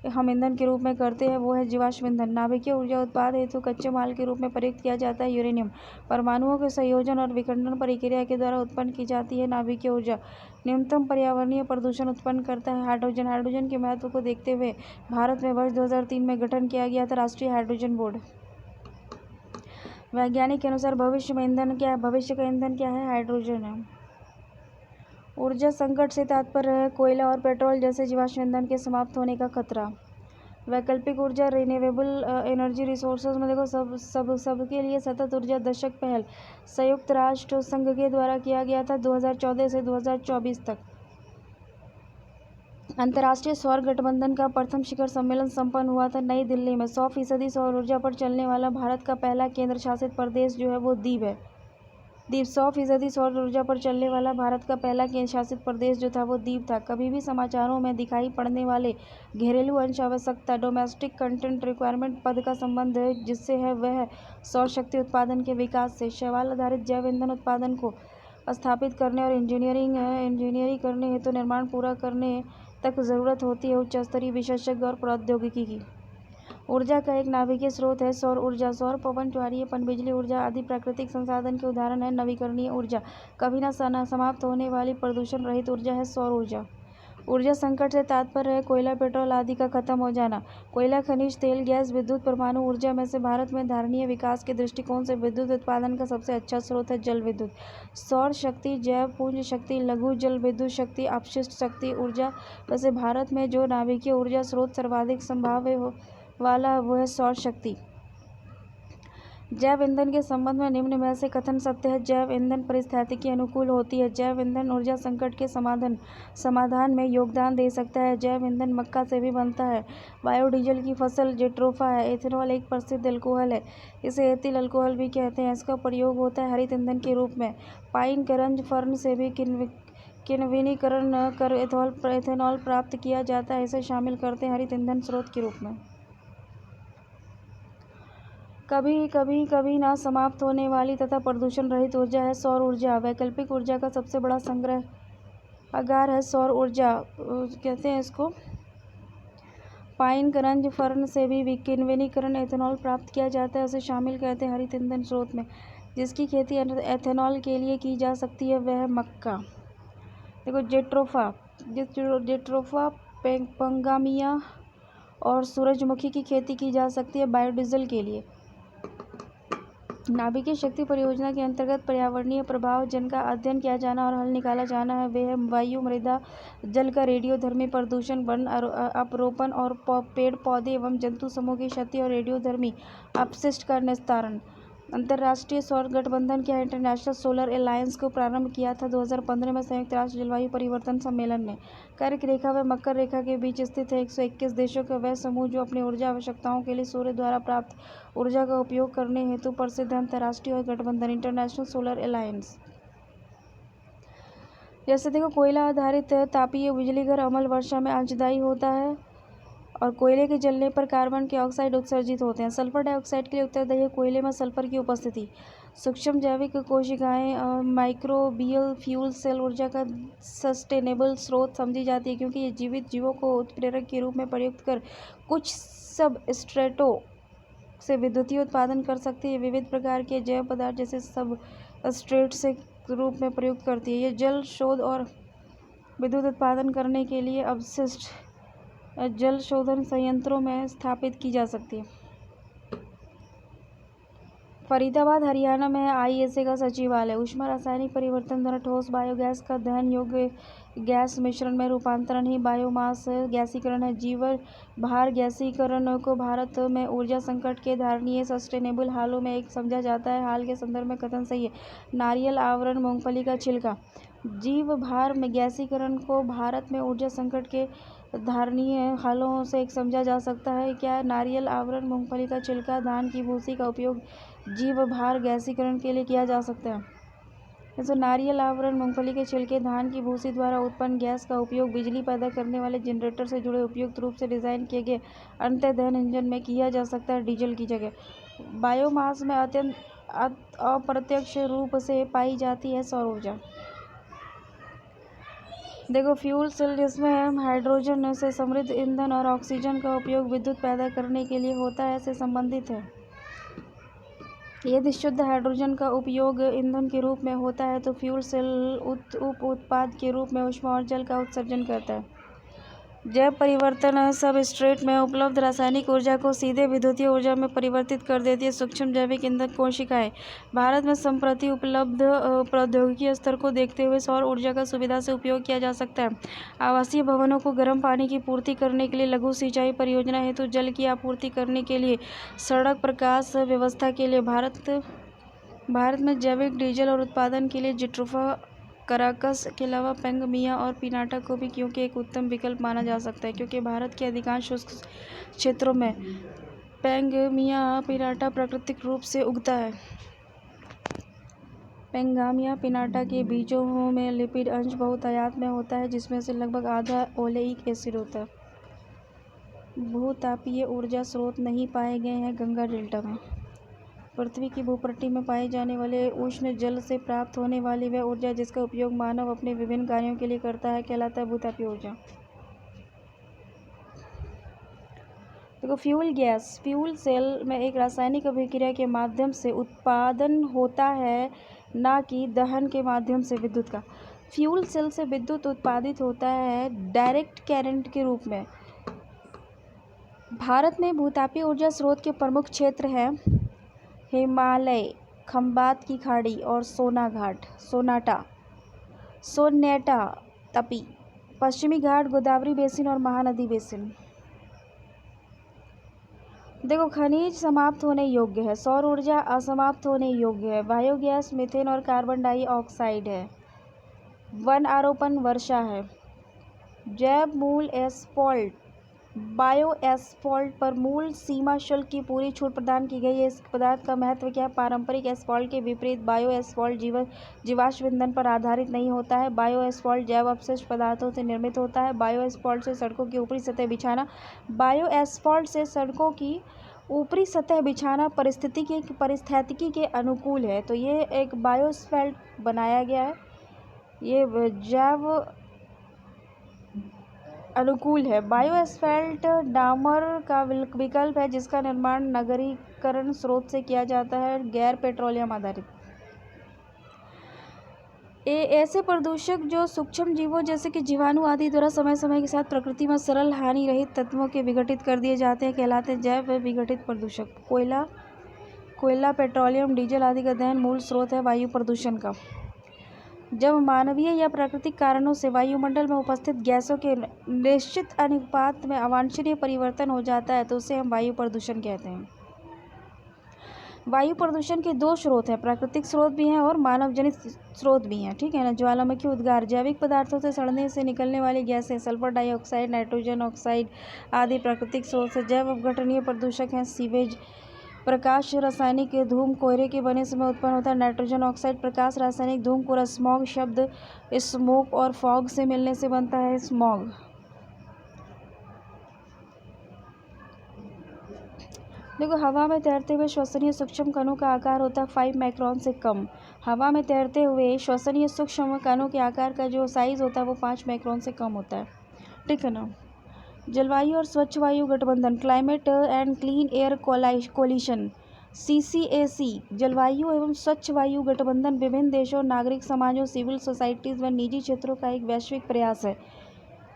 हम ईंधन के रूप में करते हैं वो है जीवाश्म ईंधन। नाभिकीय ऊर्जा उत्पाद हेतु कच्चे माल के रूप में प्रयुक्त किया जाता है यूरेनियम। परमाणुओं के संयोजन और विखंडन प्रक्रिया के द्वारा उत्पन्न की जाती है नाभिकीय ऊर्जा। न्यूनतम पर्यावरणीय प्रदूषण उत्पन्न करता है हाइड्रोजन। हाइड्रोजन के महत्व को देखते हुए भारत में वर्ष 2003 में गठन किया गया था राष्ट्रीय हाइड्रोजन बोर्ड। वैज्ञानिक के अनुसार भविष्य में ईंधन क्या है? भविष्य का ईंधन क्या है? हाइड्रोजन है। ऊर्जा संकट से तात्पर्य है कोयला और पेट्रोल जैसे जीवाश्म ईंधन के समाप्त होने का खतरा। वैकल्पिक ऊर्जा रिन्यूएबल एनर्जी रिसोर्सेज में देखो सबके लिए सतत ऊर्जा दशक पहल संयुक्त राष्ट्र संघ के द्वारा किया गया था 2014 से 2024 तक। अंतर्राष्ट्रीय सौर गठबंधन का प्रथम शिखर सम्मेलन संपन्न हुआ था नई दिल्ली में। 100% सौर ऊर्जा पर चलने वाला भारत का पहला केंद्र शासित प्रदेश जो है वो दीव है। 100% सौर ऊर्जा पर चलने वाला भारत का पहला केंद्र शासित प्रदेश जो था वो दीव था। कभी भी समाचारों में दिखाई पड़ने वाले घरेलू अंश आवश्यकता डोमेस्टिक कंटेंट रिक्वायरमेंट पद का संबंध जिससे है वह सौर शक्ति उत्पादन के विकास से। शैवाल आधारित जैव ईंधन उत्पादन को स्थापित करने और इंजीनियरिंग करने हेतु निर्माण पूरा करने तक जरूरत होती है उच्च स्तरीय विशेषज्ञ और प्रौद्योगिकी की। ऊर्जा का एक नाभिकीय स्रोत है सौर ऊर्जा। सौर, पवन, ज्वारीय पनबिजली ऊर्जा आदि प्राकृतिक संसाधन के उदाहरण है। नवीकरणीय ऊर्जा कभी न समाप्त होने वाली प्रदूषण रहित ऊर्जा है सौर ऊर्जा। ऊर्जा संकट से तात्पर्य है कोयला, पेट्रोल आदि का खत्म हो जाना। कोयला, खनिज तेल, गैस, विद्युत, परमाणु ऊर्जा में से भारत में धारणीय विकास के दृष्टिकोण से विद्युत उत्पादन का सबसे अच्छा स्रोत है जल विद्युत। सौर शक्ति, जैव पुंज शक्ति, लघु जल विद्युत शक्ति, अपशिष्ट शक्ति ऊर्जा। वैसे भारत में जो नाभिकीय ऊर्जा स्रोत सर्वाधिक संभाव्य वाला वो है सौर शक्ति। जैव ईंधन के संबंध में निम्न में से कथन सत्य है। जैव ईंधन परिस्थितिकी अनुकूल होती है। जैव ईंधन ऊर्जा संकट के समाधान में योगदान दे सकता है। जैव ईंधन मक्का से भी बनता है। बायोडीजल की फसल जेट्रोफा है। एथेनॉल एक प्रसिद्ध अल्कोहल है, इसे एथिल अल्कोहल भी कहते हैं। इसका प्रयोग होता है हरित ईंधन के रूप में। पाइन करंज फर्न से भी किण्विनीकरण कर एथेनॉल प्राप्त किया जाता है, इसे शामिल करते हैं हरित ईंधन स्रोत के रूप में। कभी ना समाप्त होने वाली तथा प्रदूषण रहित ऊर्जा है सौर ऊर्जा। वैकल्पिक ऊर्जा का सबसे बड़ा संग्रहागार है सौर ऊर्जा। कहते हैं इसको पाइन करंज फर्न से भी किण्विनीकरण एथेनॉल प्राप्त किया जाता है। उसे शामिल करते हैं हरित ईंधन स्रोत में। जिसकी खेती एथेनॉल के लिए की जा सकती है वह है मक्का। देखो जेट्रोफा पंगामिया और सूरजमुखी की खेती की जा सकती है बायोडीजल के लिए। नाभिकीय शक्ति परियोजना के अंतर्गत पर्यावरणीय प्रभाव जिनका अध्ययन किया जाना और हल निकाला जाना है वे है वायु, मृदा, जल का रेडियोधर्मी प्रदूषण, वन अपरोपण और पेड़ पौधे एवं जंतु समूह की क्षति और रेडियोधर्मी अपशिष्ट का निस्तारण। अंतर्राष्ट्रीय सौर गठबंधन के इंटरनेशनल सोलर अलायंस को प्रारंभ किया था 2015 में संयुक्त राष्ट्र जलवायु परिवर्तन सम्मेलन ने। कर्क रेखा व मकर रेखा के बीच स्थित है 121 देशों का वह समूह जो अपनी ऊर्जा आवश्यकताओं के लिए सूर्य द्वारा प्राप्त ऊर्जा का उपयोग करने हेतु प्रसिद्ध है। अंतर्राष्ट्रीय गठबंधन इंटरनेशनल सोलर अलायंस। जैसे देखो कोयला आधारित तापीय बिजली घर अमल वर्षा में अंशदायी होता है और कोयले के जलने पर कार्बन के ऑक्साइड उत्सर्जित होते हैं। सल्फर डाइऑक्साइड के लिए उत्तरदायी है कोयले में सल्फर की उपस्थिति। सूक्ष्म जैविक कोशिकाएं माइक्रोबियल फ्यूल सेल ऊर्जा का सस्टेनेबल स्रोत समझी जाती है क्योंकि ये जीवित जीवों को उत्प्रेरक के रूप में प्रयुक्त कर कुछ सबस्ट्रेटों से विद्युतीय उत्पादन कर सकती है। विविध प्रकार के जैव पदार्थ जैसे सबस्ट्रेट से रूप में प्रयुक्त करती है। ये जल शोध और विद्युत उत्पादन करने के लिए अवशिष्ट जल शोधन संयंत्रों में स्थापित की जा सकती है। फरीदाबाद हरियाणा में है आईएसए का सचिवालय। ऊष्मा रासायनिक परिवर्तन द्वारा ठोस बायोगैस का दहन योग्य गैस मिश्रण में रूपांतरण ही बायोमास गैसीकरण है। जीवन भार गैसीकरण को भारत में ऊर्जा संकट के धारणीय सस्टेनेबल हालों में एक समझा जाता है। हाल के संदर्भ में कथन सही है। नारियल आवरण मूंगफली का छिलका। जीव भार में गैसीकरण को भारत में ऊर्जा संकट के धारणीय हालों से एक समझा जा सकता है। क्या नारियल आवरण मूंगफली का छिलका धान की भूसी का उपयोग जीव भार गैसीकरण के लिए किया जा सकता है। जैसे नारियल आवरण मूंगफली के छिलके धान की भूसी द्वारा उत्पन्न गैस का उपयोग बिजली पैदा करने वाले जनरेटर से जुड़े उपयुक्त रूप से डिजाइन किए गए अंतः दहन इंजन में किया जा सकता है डीजल की जगह। बायोमास में अत्यंत अप्रत्यक्ष रूप से पाई जाती है सौर ऊर्जा। देखो फ्यूल सेल जिसमें हाइड्रोजन से समृद्ध ईंधन और ऑक्सीजन का उपयोग विद्युत पैदा करने के लिए होता है से संबंधित है। यदि शुद्ध हाइड्रोजन का उपयोग ईंधन के रूप में होता है तो फ्यूल सेल उप उत्पाद के रूप में ऊष्मा और जल का उत्सर्जन करता है। जैव परिवर्तन सबस्ट्रेट में उपलब्ध रासायनिक ऊर्जा को सीधे विद्युतीय ऊर्जा में परिवर्तित कर देती है। सूक्ष्म जैविक ईंधन कोशिकाएं। भारत में संप्रति उपलब्ध प्रौद्योगिकी स्तर को देखते हुए सौर ऊर्जा का सुविधा से उपयोग किया जा सकता है। आवासीय भवनों को गर्म पानी की पूर्ति करने के लिए, लघु सिंचाई परियोजना हेतु जल की आपूर्ति करने के लिए, सड़क प्रकाश व्यवस्था के लिए। भारत में जैविक डीजल और उत्पादन के लिए जेट्रोफा कराकस के अलावा पैंगमिया और पिनाटा को भी क्योंकि एक उत्तम विकल्प माना जा सकता है क्योंकि भारत के अधिकांश शुष्क क्षेत्रों में पैंगमिया पिनाटा प्राकृतिक रूप से उगता है। पैंगामिया पिनाटा के बीजों में लिपिड अंश बहुतायत में होता है जिसमें से लगभग आधा ओलेइक एसिड होता है। भूतापीय ऊर्जा स्रोत नहीं पाए गए हैं गंगा डेल्टा में। पृथ्वी की भूपट्टी में पाए जाने वाले उष्ण जल से प्राप्त होने वाली वह ऊर्जा जिसका उपयोग मानव अपने विभिन्न कार्यों के लिए करता है कहलाता है भूतापीय ऊर्जा। देखो फ्यूल गैस फ्यूल सेल में एक रासायनिक अभिक्रिया के माध्यम से उत्पादन होता है ना कि दहन के माध्यम से विद्युत का। फ्यूल सेल से विद्युत उत्पादित होता है डायरेक्ट करंट के रूप में। भारत में भूतापीय ऊर्जा स्रोत के प्रमुख क्षेत्र हैं हिमालय, खंबात की खाड़ी और सोनाटा तपी, पश्चिमी घाट, गोदावरी बेसिन और महानदी बेसिन। देखो खनिज समाप्त होने योग्य है, सौर ऊर्जा असमाप्त होने योग्य है, बायोगैस मीथेन और कार्बन डाइऑक्साइड है, वन आरोपण वर्षा है। जैव मूल एस्फॉल्ट बायो एस्फॉल्ट पर मूल सीमा शुल्क की पूरी छूट प्रदान की गई है। इस पदार्थ का महत्व क्या है? पारंपरिक एस्फॉल्ट के विपरीत बायो एस्फॉल्ट जीवाश्म ईंधन पर आधारित नहीं होता है। बायो एस्फॉल्ट जैव अपशिष्ट पदार्थों से निर्मित होता है। बायो एस्फॉल्ट से सड़कों की ऊपरी सतह बिछाना पारिस्थितिकी के अनुकूल है। तो ये एक बायो एस्फॉल्ट बनाया गया है। ये जैव अनुकूल है। बायो एस्फाल्ट डामर का विकल्प है जिसका निर्माण नगरीकरण स्रोत से किया जाता है, गैर पेट्रोलियम आधारित। ऐसे प्रदूषक जो सूक्ष्म जीवों जैसे कि जीवाणु आदि द्वारा समय समय के साथ प्रकृति में सरल हानि रहित तत्वों के विघटित कर दिए जाते हैं कहलाते हैं जैव विघटित प्रदूषक। कोयला, पेट्रोलियम, डीजल आदि का दहन मूल स्रोत है वायु प्रदूषण का। जब मानवीय या प्राकृतिक कारणों से वायुमंडल में उपस्थित गैसों के निश्चित अनुपात में अवांछनीय परिवर्तन हो जाता है तो उसे हम वायु प्रदूषण कहते हैं। वायु प्रदूषण के दो स्रोत हैं, प्राकृतिक स्रोत भी हैं और मानव जनित स्रोत भी हैं, ठीक है ना। ज्वालामुखी उद्गार, जैविक पदार्थों से सड़ने से निकलने वाली गैसें, सल्फर डाइऑक्साइड, नाइट्रोजन ऑक्साइड आदि प्राकृतिक स्रोत से। जैव अपघटनीय प्रदूषक हैं सीवेज, प्रकाश रासायनिक धूम कोयले के बने से में उत्पन्न होता है। नाइट्रोजन ऑक्साइड प्रकाश रासायनिक धूम कोरा, स्मॉग शब्द स्मोक और फॉग से मिलने से बनता है स्मॉग। देखो, हवा में तैरते हुए श्वसनीय सूक्ष्म कणों का आकार होता है 5 माइक्रोन से कम। हवा में तैरते हुए श्वसनीय सूक्ष्म कणों के आकार का जो साइज होता है वो 5 माइक्रोन से कम होता है, ठीक है ना। जलवायु और स्वच्छ वायु गठबंधन, climate and clean air coalition, CCAC, जलवायु एवं स्वच्छ वायु गठबंधन विभिन्न देशों, नागरिक समाजों, सिविल सोसाइटीज व निजी क्षेत्रों का एक वैश्विक प्रयास है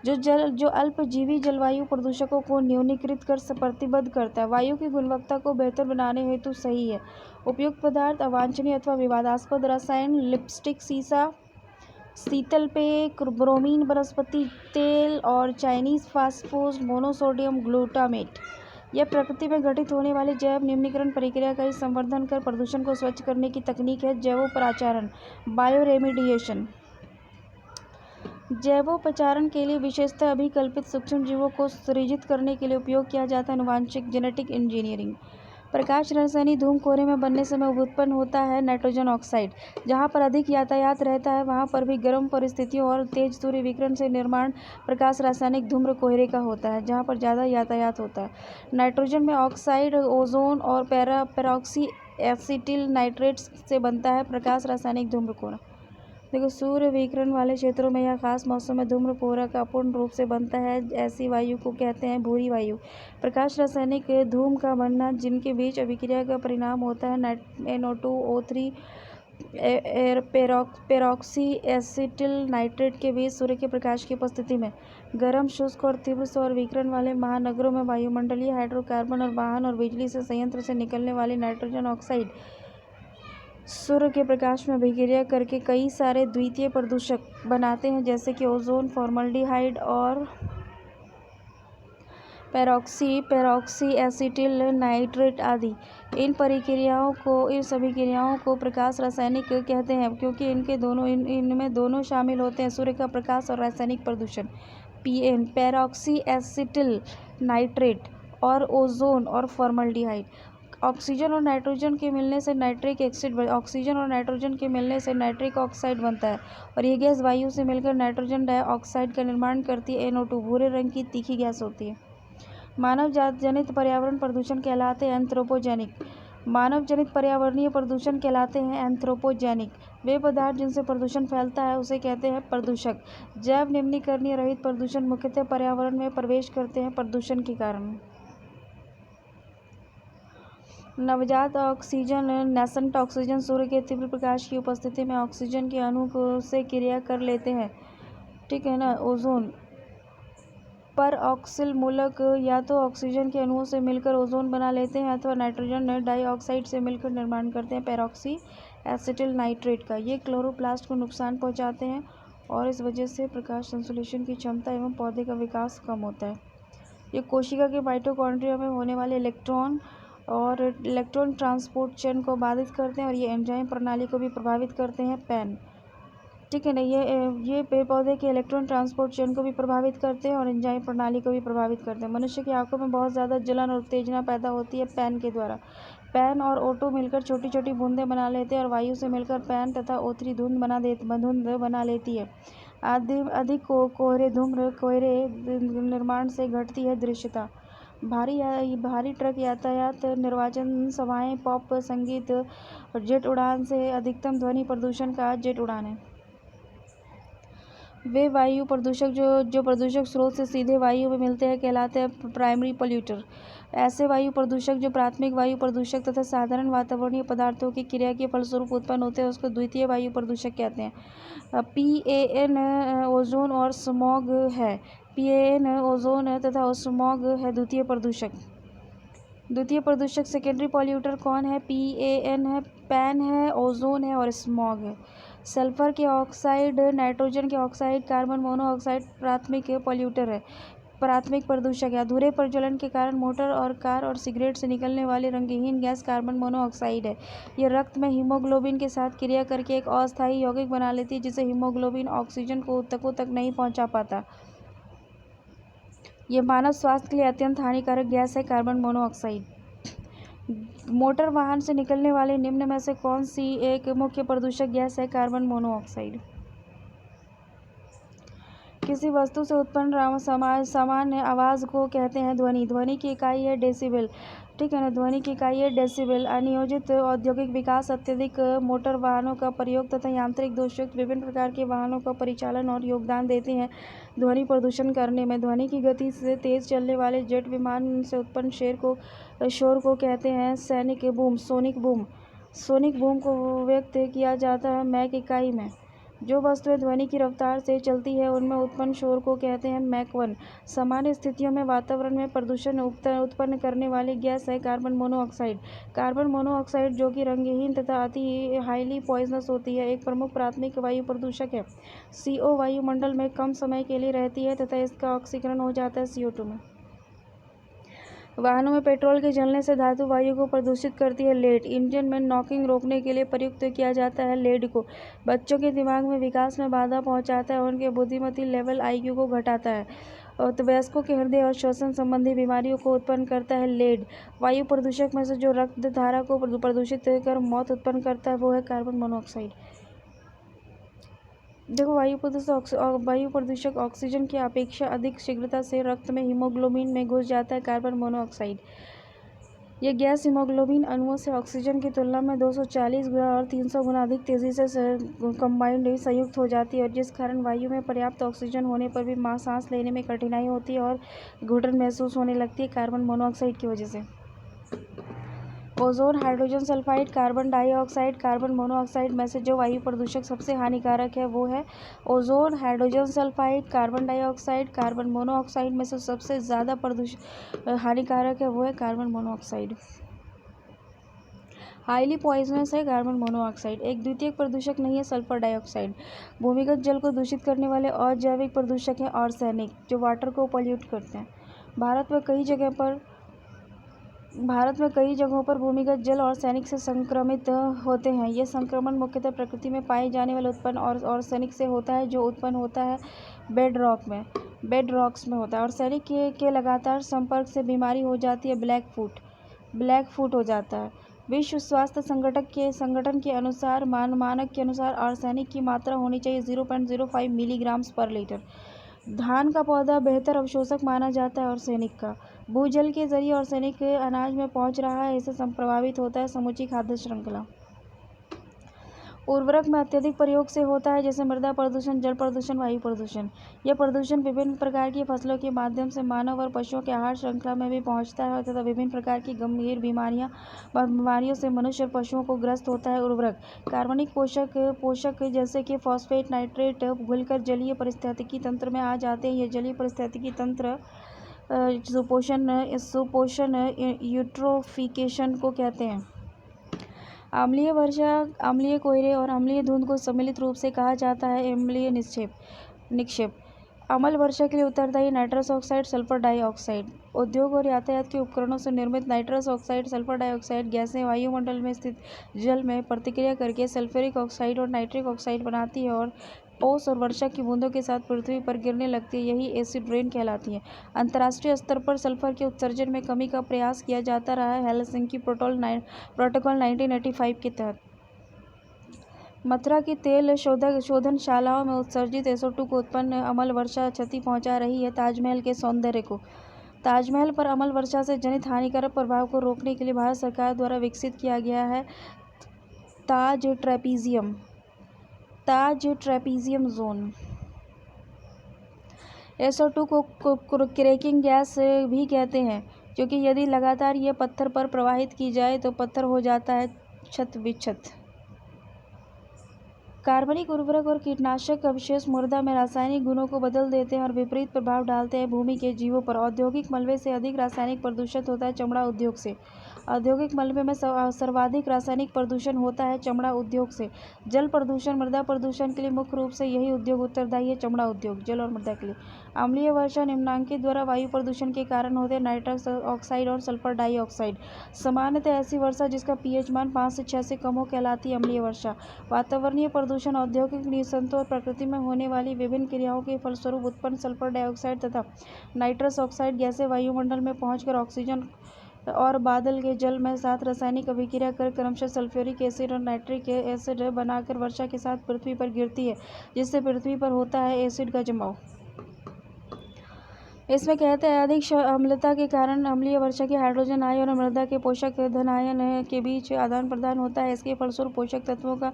जो अल्पजीवी जलवायु प्रदूषकों को न्यूनीकृत कर प्रतिबद्ध करता है। वायु की गुणवत्ता को बेहतर बनाने हेतु सही है उपयुक्त पदार्थ, अवांछनीय अथवा विवादास्पद रसायन, लिपस्टिक, सीसा, शीतल पेय, ब्रोमीन, वनस्पति तेल और चाइनीज फास्फोस मोनोसोडियम ग्लूटामेट। यह प्रकृति में घटित होने वाली जैव निम्नीकरण प्रक्रिया का ही संवर्धन कर प्रदूषण को स्वच्छ करने की तकनीक है। जैवोपचारण, बायोरेमिडिएशन, जैवोपचारण के लिए विशेषतः अभिकल्पित सूक्ष्म जीवों को सृजित करने के लिए उपयोग किया जाता है आनुवांशिक जेनेटिक इंजीनियरिंग। प्रकाश रासायनिक धूम कोहरे में बनने से उत्पन्न होता है नाइट्रोजन ऑक्साइड। जहाँ पर अधिक यातायात रहता है वहाँ पर भी गर्म परिस्थितियों और तेज सूर्य विकिरण से निर्माण प्रकाश रासायनिक धूम्र कोहरे का होता है जहाँ पर ज़्यादा यातायात होता है। नाइट्रोजन में ऑक्साइड, ओजोन और पेरोक्सी एसिटिल नाइट्रेट्स से बनता है प्रकाश रासायनिक धूम्र कोहरा। देखो, सूर्य विकिरण वाले क्षेत्रों में या खास मौसम में धूम्र कोहरा का अपूर्ण रूप से बनता है। ऐसी वायु को कहते हैं भूरी वायु। प्रकाश रासायनिक धूम का बनना जिनके बीच अभिक्रिया का परिणाम होता है NO2O3 पेरोक्सी एसिटिल नाइट्रेट के बीच सूर्य के प्रकाश की उपस्थिति में। गर्म, शुष्क और तीव्र सौर विकिरण वाले महानगरों में वायुमंडलीय हाइड्रोकार्बन और वाहन और बिजली से संयंत्र से निकलने वाली नाइट्रोजन ऑक्साइड सूर्य के प्रकाश में अभिक्रिया करके कई सारे द्वितीय प्रदूषक बनाते हैं जैसे कि ओजोन, फॉर्मल्डिहाइड और पेरोक्सी एसिटिल नाइट्रेट आदि। इन सभी क्रियाओं को प्रकाश रासायनिक कहते हैं क्योंकि इनमें दोनों शामिल होते हैं, सूर्य का प्रकाश और रासायनिक प्रदूषण। पेरोक्सी एसिटिल नाइट्रेट और ओजोन और फॉर्मल्डिहाइड। ऑक्सीजन और नाइट्रोजन के मिलने से नाइट्रिक ऑक्साइड बनता है और यह गैस वायु से मिलकर नाइट्रोजन डाइऑक्साइड का निर्माण करती है। NO2 भूरे रंग की तीखी गैस होती है। मानव जनित पर्यावरण प्रदूषण कहलाते हैं एंथ्रोपोजेनिक। मानव जनित पर्यावरणीय प्रदूषण कहलाते हैं एंथ्रोपोजेनिक। वे पदार्थ जिनसे प्रदूषण फैलता है उसे कहते हैं प्रदूषक। जैव निम्नीकरणीय रहित प्रदूषण मुख्यतः पर्यावरण में प्रवेश करते हैं प्रदूषण के कारण। नवजात ऑक्सीजन, नेसेंट ऑक्सीजन सूर्य के तीव्र प्रकाश की उपस्थिति में ऑक्सीजन के अणु से क्रिया कर लेते हैं, ठीक है ना। ओजोन परऑक्सील मूलक या तो ऑक्सीजन के अणुओं से मिलकर ओजोन बना लेते हैं अथवा नाइट्रोजन डाइऑक्साइड से मिलकर निर्माण करते हैं पेरोक्सी एसिटिल नाइट्रेट का। ये क्लोरोप्लास्ट को नुकसान पहुंचाते हैं और इस वजह से प्रकाश संश्लेषण की क्षमता एवं पौधे का विकास कम होता है। ये कोशिका के माइटोकॉन्ड्रिया में होने वाले इलेक्ट्रॉन ट्रांसपोर्ट चेन को बाधित करते हैं और ये एंजाइम प्रणाली को भी प्रभावित करते हैं। पैन, ठीक है ना। ये पेड़ पौधे के इलेक्ट्रॉन ट्रांसपोर्ट चेन को भी प्रभावित करते हैं और एंजाइम प्रणाली को भी प्रभावित करते हैं। मनुष्य की आंखों में बहुत ज़्यादा जलन और उत्तेजना पैदा होती है पैन के द्वारा। पैन और O2 मिलकर छोटी छोटी बूंदें बना लेते हैं और वायु से मिलकर पैन तथा O3 धुंध बना लेती है। अधिक कोहरे निर्माण से घटती है दृश्यता। भारी ट्रक यातायात, निर्वाचन सभाएं, पॉप संगीत और जेट उड़ान से अधिकतम ध्वनि प्रदूषण का जेट उड़ान है। वे वायु प्रदूषक जो प्रदूषक स्रोत से सीधे वायु में मिलते हैं कहलाते हैं प्राइमरी पोल्यूटर। ऐसे वायु प्रदूषक जो प्राथमिक वायु प्रदूषक तथा साधारण वातावरणीय पदार्थों की क्रिया के फलस्वरूप उत्पन्न होते हैं उसको द्वितीय वायु प्रदूषक कहते हैं। PAN ओजोन और स्मॉग है। PAN ओजोन तथा स्मॉग है द्वितीय प्रदूषक। द्वितीय प्रदूषक सेकेंडरी पॉल्यूटर कौन है? PAN है, पैन है, ओजोन है और स्मॉग है। सल्फर के ऑक्साइड, नाइट्रोजन के ऑक्साइड, कार्बन मोनोऑक्साइड प्राथमिक पॉल्यूटर है, प्राथमिक प्रदूषक है। अधूरे प्रज्वलन के कारण मोटर और कार और सिगरेट से निकलने वाली रंगहीन गैस कार्बन मोनोऑक्साइड है। यह रक्त में हीमोग्लोबिन के साथ क्रिया करके एक अस्थायी यौगिक बना लेती है जिससे हीमोग्लोबिन ऑक्सीजन को ऊतकों तक नहीं पहुंचा पाता। यह मानव स्वास्थ्य के लिए अत्यंत हानिकारक गैस है कार्बन मोनोऑक्साइड। मोटर वाहन से निकलने वाले निम्न में से कौन सी एक मुख्य प्रदूषक गैस है? Carbon monoxide. किसी वस्तु से उत्पन्न सामान्य आवाज़ को कहते हैं ध्वनि। ध्वनि की इकाई है डेसिबल, ठीक है ना। ध्वनि की इकाई है डेसिबल। अनियोजित औद्योगिक विकास, अत्यधिक मोटर वाहनों का प्रयोग तथा यांत्रिक दोषयुक्त विभिन्न प्रकार के वाहनों का परिचालन और योगदान देते हैं ध्वनि प्रदूषण करने में। ध्वनि की गति से तेज चलने वाले जेट विमान से उत्पन्न शोर को कहते हैं सोनिक बूम। सोनिक बूम को व्यक्त किया जाता है मैक इकाई में। जो वस्तुएं ध्वनि की रफ्तार से चलती है उनमें उत्पन्न शोर को कहते हैं मैक 1। सामान्य स्थितियों में वातावरण में प्रदूषण उत्पन्न करने वाली गैस है कार्बन मोनोऑक्साइड। कार्बन मोनोऑक्साइड जो कि रंगहीन तथा अति हाईली पॉइजनस होती है, एक प्रमुख प्राथमिक वायु प्रदूषक है। CO वायुमंडल में कम समय के लिए रहती है तथा इसका ऑक्सीकरण हो जाता है CO2 में। वाहनों में पेट्रोल के जलने से धातु वायु को प्रदूषित करती है लेड। इंजन में नॉकिंग रोकने के लिए प्रयुक्त किया जाता है लेड को। बच्चों के दिमाग में विकास में बाधा पहुंचाता है और उनके बुद्धिमत्ता लेवल IQ को घटाता है। और तो वयस्कों के हृदय और श्वसन संबंधी बीमारियों को उत्पन्न करता है लेड। वायु प्रदूषक में से जो रक्त धारा को प्रदूषित कर मौत उत्पन्न करता है वो है कार्बन मोनोऑक्साइड। देखो, वायु प्रदूषक ऑक्सीजन की अपेक्षा अधिक शीघ्रता से रक्त में हीमोग्लोबिन में घुस जाता है कार्बन मोनोऑक्साइड। यह गैस हीमोग्लोबिन अणुओं से ऑक्सीजन की तुलना में 240 गुना और 300 गुना अधिक तेजी से कंबाइंड संयुक्त हो जाती है और जिस कारण वायु में पर्याप्त ऑक्सीजन होने पर भी सांस लेने में कठिनाई होती है और घुटन महसूस होने लगती है कार्बन मोनोऑक्साइड की वजह से। Ozone, hydrogen sulphide, carbon dioxide, carbon monoxide में से जो वायु प्रदूषक सबसे हानिकारक है वो है ozone, hydrogen sulphide, carbon dioxide. Carbon monoxide में से सबसे ज़्यादा हानिकारक है वो है कार्बन मोनोऑक्साइड। हाईली पॉइजनस है कार्बन मोनोऑक्साइड। एक द्वितीयक प्रदूषक नहीं है सल्फर डाइऑक्साइड। भूमिगत जल को दूषित करने वाले अजैविक प्रदूषक हैं आर्सेनिक, जो वाटर को पॉल्यूट करते हैं। भारत में कई जगहों पर भूमिगत जल आर्सेनिक से संक्रमित होते हैं। यह संक्रमण मुख्यतः प्रकृति में पाए जाने वाले उत्पन्न आर्सेनिक से होता है जो उत्पन्न होता है बेड रॉक्स में होता है। आर्सेनिक के लगातार संपर्क से बीमारी हो जाती है ब्लैक फुट हो जाता है। विश्व स्वास्थ्य संगठन के अनुसार मानक के अनुसार आर्सेनिक की मात्रा होनी चाहिए 0.05 मिलीग्राम पर लीटर। धान का पौधा बेहतर अवशोषक माना जाता है आर्सेनिक का। भूजल के जरिए आर्सेनिक अनाज में पहुंच रहा है, इससे प्रभावित होता है समूची खाद्य श्रृंखला। उर्वरक में अत्यधिक प्रयोग से होता है जैसे मृदा प्रदूषण, जल प्रदूषण, वायु प्रदूषण। यह प्रदूषण विभिन्न प्रकार की फसलों के माध्यम से मानव और पशुओं के आहार श्रृंखला में भी पहुंचता है तथा विभिन्न प्रकार की गंभीर बीमारियों से मनुष्य और पशुओं को ग्रस्त होता है। उर्वरक कार्बनिक पोषक जैसे कि फॉस्फेट, नाइट्रेट घुलकर जलीय पारिस्थितिकी तंत्र में आ जाते हैं। यह जलीय पारिस्थितिकी तंत्र सुपोषण यूट्रोफिकेशन को कहते हैं। अम्लीय वर्षा, अम्लीय कोहरे और अम्लीय धुंध को सम्मिलित रूप से कहा जाता है अम्लीय निक्षेप। अम्ल वर्षा के लिए उत्तरदायी नाइट्रस ऑक्साइड, सल्फर डाइऑक्साइड। उद्योग और यातायात के उपकरणों से निर्मित नाइट्रस ऑक्साइड, सल्फर डाइऑक्साइड गैसें वायुमंडल में स्थित जल में प्रतिक्रिया करके सल्फ्यूरिक ऑक्साइड और नाइट्रिक ऑक्साइड बनाती है और ओस और वर्षा की बूंदों के साथ पृथ्वी पर गिरने लगती है। यही एसिड रेन कहलाती है। अंतर्राष्ट्रीय स्तर पर सल्फर के उत्सर्जन में कमी का प्रयास किया जाता रहा है हेलसिंकी प्रोटोकॉल 1985 के तहत। मथुरा की तेल शोधनशालाओं में उत्सर्जित SO2 को उत्पन्न अम्ल वर्षा क्षति पहुंचा रही है ताजमहल के सौंदर्य को। ताजमहल पर अम्ल वर्षा से जनित हानिकारक प्रभाव को रोकने के लिए भारत सरकार द्वारा विकसित किया गया है ताज ट्रेपीजियम जोन। SO2 को क्रैकिंग गैस भी कहते हैं, क्योंकि यदि लगातार ये पत्थर पर प्रवाहित की जाए तो पत्थर हो जाता है छत विक्षत। कार्बनिक उर्वरक और कीटनाशक अवशेष मृदा में रासायनिक गुणों को बदल देते हैं और विपरीत प्रभाव डालते हैं भूमि के जीवों पर। औद्योगिक मलबे से अधिक रासायनिक प्रदूषण होता है चमड़ा उद्योग से। औद्योगिक मलबे में सर्वाधिक रासायनिक प्रदूषण होता है चमड़ा उद्योग से। जल प्रदूषण, मृदा प्रदूषण के लिए मुख्य रूप से यही उद्योग उत्तरदायी है। चमड़ा उद्योग जल और मृदा के लिए। अम्लीय वर्षा निम्नांकित द्वारा वायु प्रदूषण के कारण होते हैं नाइट्रस ऑक्साइड और सल्फर डाइऑक्साइड। सामान्यतः ऐसी वर्षा जिसका pH मान 5 से 6 से कम हो कहलाती है अम्लीय वर्षा। वातावरणीय प्रदूषण औद्योगिक निःसंतों और प्रकृति में होने वाली विभिन्न क्रियाओं के फलस्वरूप उत्पन्न सल्फर डाइऑक्साइड तथा नाइट्रस ऑक्साइड गैसें वायुमंडल में पहुंचकर ऑक्सीजन और बादल के जल में साथ रासायनिक अभिक्रिया कर क्रमशः सल्फ्यूरिक एसिड और नाइट्रिक एसिड बनाकर वर्षा के साथ पृथ्वी पर गिरती है, जिससे पृथ्वी पर होता है एसिड का जमाव। इसमें कहते हैं अधिक अम्लता के कारण अम्लीय वर्षा के हाइड्रोजन आयन और मृदा के पोषक धन आयन के बीच आदान प्रदान होता है। इसके फलस्वरूप पोषक तत्वों का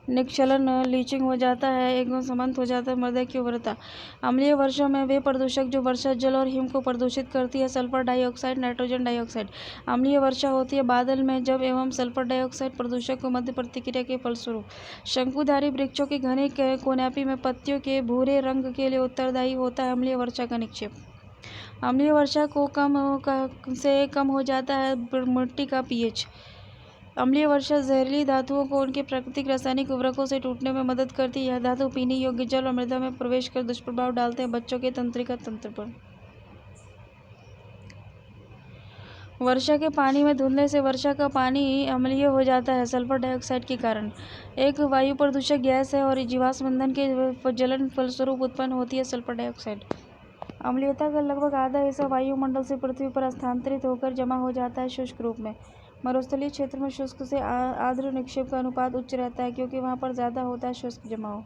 निक्षलन, लीचिंग हो जाता है, एकदम समाप्त हो जाता है मृदा की उर्वरता। अम्लीय वर्षा में वे प्रदूषक जो वर्षा जल और हिम को प्रदूषित करती है सल्फर डाइऑक्साइड, नाइट्रोजन डाइऑक्साइड। अम्लीय वर्षा होती है बादल में जब एवं सल्फर डाइऑक्साइड प्रदूषक को मध्य प्रतिक्रिया के फलस्वरूप। शंकुधारी वृक्षों के घने कोनैपी में पत्तियों के भूरे रंग के लिए उत्तरदायी होता है अम्लीय वर्षा का निक्षेप। अम्लीय वर्षा को से कम हो जाता है मिट्टी का pH। अम्लीय वर्षा जहरीली धातुओं को उनके प्राकृतिक रासायनिक उर्वरकों से टूटने में मदद करती है। यह धातु पीने योग्य जल और मृदा में प्रवेश कर दुष्प्रभाव डालते हैं बच्चों के तंत्रिका तंत्र पर। वर्षा के पानी में धुलने से वर्षा का पानी अम्लीय हो जाता है सल्फर डाइऑक्साइड के कारण। एक वायु प्रदूषक गैस है और जीवाश्म ईंधन के जलन फलस्वरूप उत्पन्न होती है सल्फर डाइऑक्साइड। अम्लीयता का लगभग आधा हिस्सा वायुमंडल से पृथ्वी पर स्थानांतरित होकर जमा हो जाता है शुष्क रूप में। मरुस्थलीय क्षेत्र में शुष्क से आर्द्र निक्षेप का अनुपात उच्च रहता है, क्योंकि वहां पर ज़्यादा होता है शुष्क जमाव।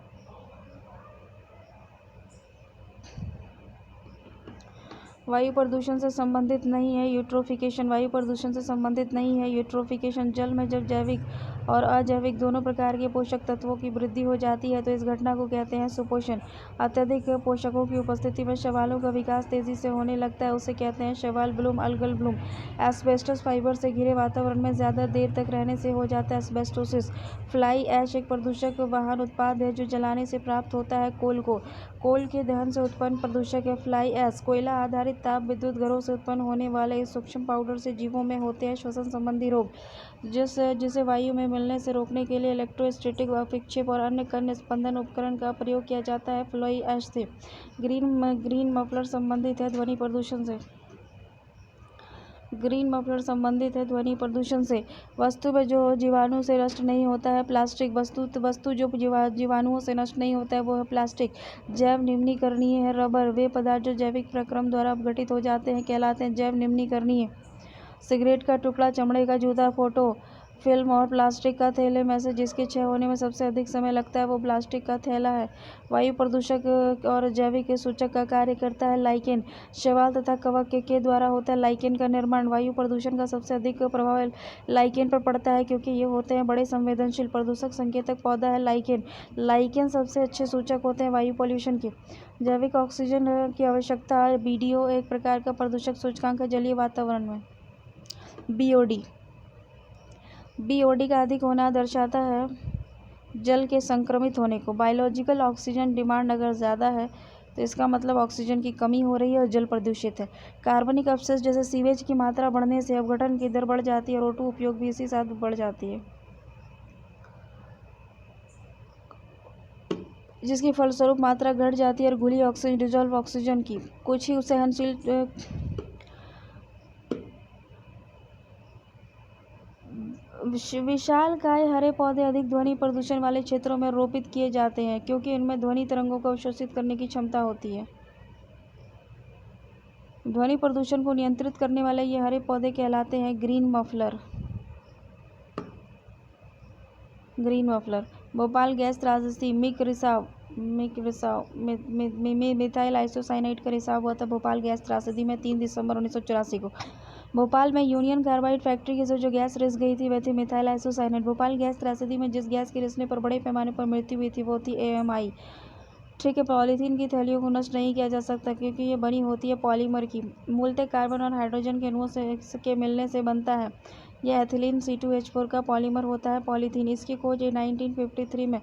वायु प्रदूषण से संबंधित नहीं है यूट्रोफिकेशन। वायु प्रदूषण से संबंधित नहीं है यूट्रोफिकेशन। जल में जब जैविक और अजैविक दोनों प्रकार के पोषक तत्वों की वृद्धि हो जाती है तो इस घटना को कहते हैं सुपोषण। अत्यधिक पोषकों की उपस्थिति में शैवालों का विकास तेजी से होने लगता है, उसे कहते हैं शैवाल Bloom, algal Bloom. Asbestos fibre से घिरे वातावरण में ज़्यादा देर तक रहने से हो जाता है एस्बेस्टोसिस। फ्लाई ऐश एक प्रदूषक वाहन उत्पाद है जो जलाने से प्राप्त होता है कोल के दहन से उत्पन्न प्रदूषक है फ्लाई ऐश। कोयला आधारित ताप विद्युत घरों से उत्पन्न होने वाले इस सूक्ष्म पाउडर से जीवों में होते हैं श्वसन संबंधी रोग, जिसे वायु में मिलने से रोकने के लिए इलेक्ट्रोस्टैटिक विक्षेप और अन्य कर्ण स्पंदन उपकरण का प्रयोग किया जाता है फ्लाई ऐश से। ग्रीन मफलर संबंधित है ध्वनि प्रदूषण से। ग्रीन मफलर संबंधित है ध्वनि प्रदूषण से। वस्तु में जो जीवाणु से नष्ट नहीं होता है प्लास्टिक। वस्तु जो जीवाणुओं से नष्ट नहीं होता है वो है प्लास्टिक। जैव निम्नीकरणीय है रबर। वे पदार्थ जो जैविक प्रक्रम द्वारा अपघटित हो जाते हैं कहलाते हैं जैव निम्नीकरणीय। सिगरेट का टुकड़ा, चमड़े का जूता, फोटो फिल्म और प्लास्टिक का थैले में से जिसके क्षय होने में सबसे अधिक समय लगता है वो प्लास्टिक का थैला है। वायु प्रदूषक और जैविक सूचक का कार्य करता है लाइकेन। शैवाल तथा कवक के द्वारा होता है लाइकेन का निर्माण। वायु प्रदूषण का सबसे अधिक प्रभाव लाइकेन पर पड़ता है, क्योंकि ये होते हैं बड़े संवेदनशील प्रदूषक। संकेतक पौधा है लाइकेन सबसे अच्छे सूचक होते हैं वायु पॉल्यूशन के। जैविक ऑक्सीजन की आवश्यकता। BDO एक प्रकार का प्रदूषक सूचकांक है जलीय वातावरण में। BOD का अधिक होना दर्शाता है जल के संक्रमित होने को। बायोलॉजिकल ऑक्सीजन डिमांड अगर ज़्यादा है तो इसका मतलब ऑक्सीजन की कमी हो रही है और जल प्रदूषित है। कार्बनिक अपशिष्ट जैसे सीवेज की मात्रा बढ़ने से अपघटन की दर बढ़ जाती है और O2 उपयोग भी इसी साथ बढ़ जाती है, जिसकी फलस्वरूप मात्रा घट जाती है और घुली ऑक्सीजन डिजॉल्व ऑक्सीजन की कुछ ही सहनशील विशालकाय हरे पौधे अधिक ध्वनि प्रदूषण वाले क्षेत्रों में रोपित किए जाते हैं, क्योंकि इनमें ध्वनि तरंगों को अवशोषित करने की क्षमता होती है। ध्वनि प्रदूषण को नियंत्रित करने वाले ये हरे पौधे कहलाते हैं ग्रीन मफलर। भोपाल गैस त्रासदी। मिथाइल आइसोसाइनाइड का रिसाव हुआ था भोपाल गैस त्रासदी में 3 दिसंबर 1984 को। भोपाल में यूनियन कार्बाइड फैक्ट्री की से जो गैस रिस गई थी वह थी मिथाइल आइसोसाइनाइड। भोपाल गैस त्रासदी में जिस गैस के रिसने पर बड़े पैमाने पर मृत्यु हुई थी वो थी AMI। ठीक है, पॉलीथीन की थैलियों को नष्ट नहीं किया जा सकता क्योंकि ये बनी होती है पॉलीमर की, मूलतः कार्बन और हाइड्रोजन के अणुओं से के मिलने से बनता है। यह एथिलीन C2H4 का पॉलीमर होता है। पॉलीथीन, इसकी खोज 1953 में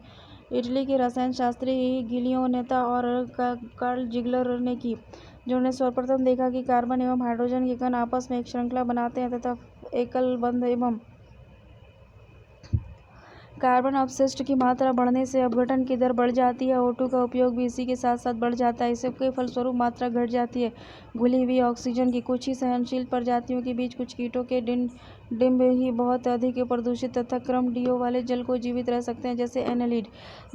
इटली के रसायन शास्त्री गिलियो नेता और कार्ल जिगलर ने की, जिन्होंने सर्वप्रथम देखा कि कार्बन एवं हाइड्रोजन के कण आपस में एक श्रृंखला बनाते हैं तथा एकल बंध एवं कार्बन अपशिष्ट की मात्रा बढ़ने से अपघटन की दर बढ़ जाती है। O2 का उपयोग भी इसी के साथ साथ बढ़ जाता है। इसके फलस्वरूप मात्रा घट जाती है घुली हुई ऑक्सीजन की। कुछ ही सहनशील प्रजातियों के बीच कुछ कीटों के डिंब ही बहुत अधिक प्रदूषित तथा क्रम डीओ वाले जल को जीवित रह सकते हैं, जैसे एनालिड।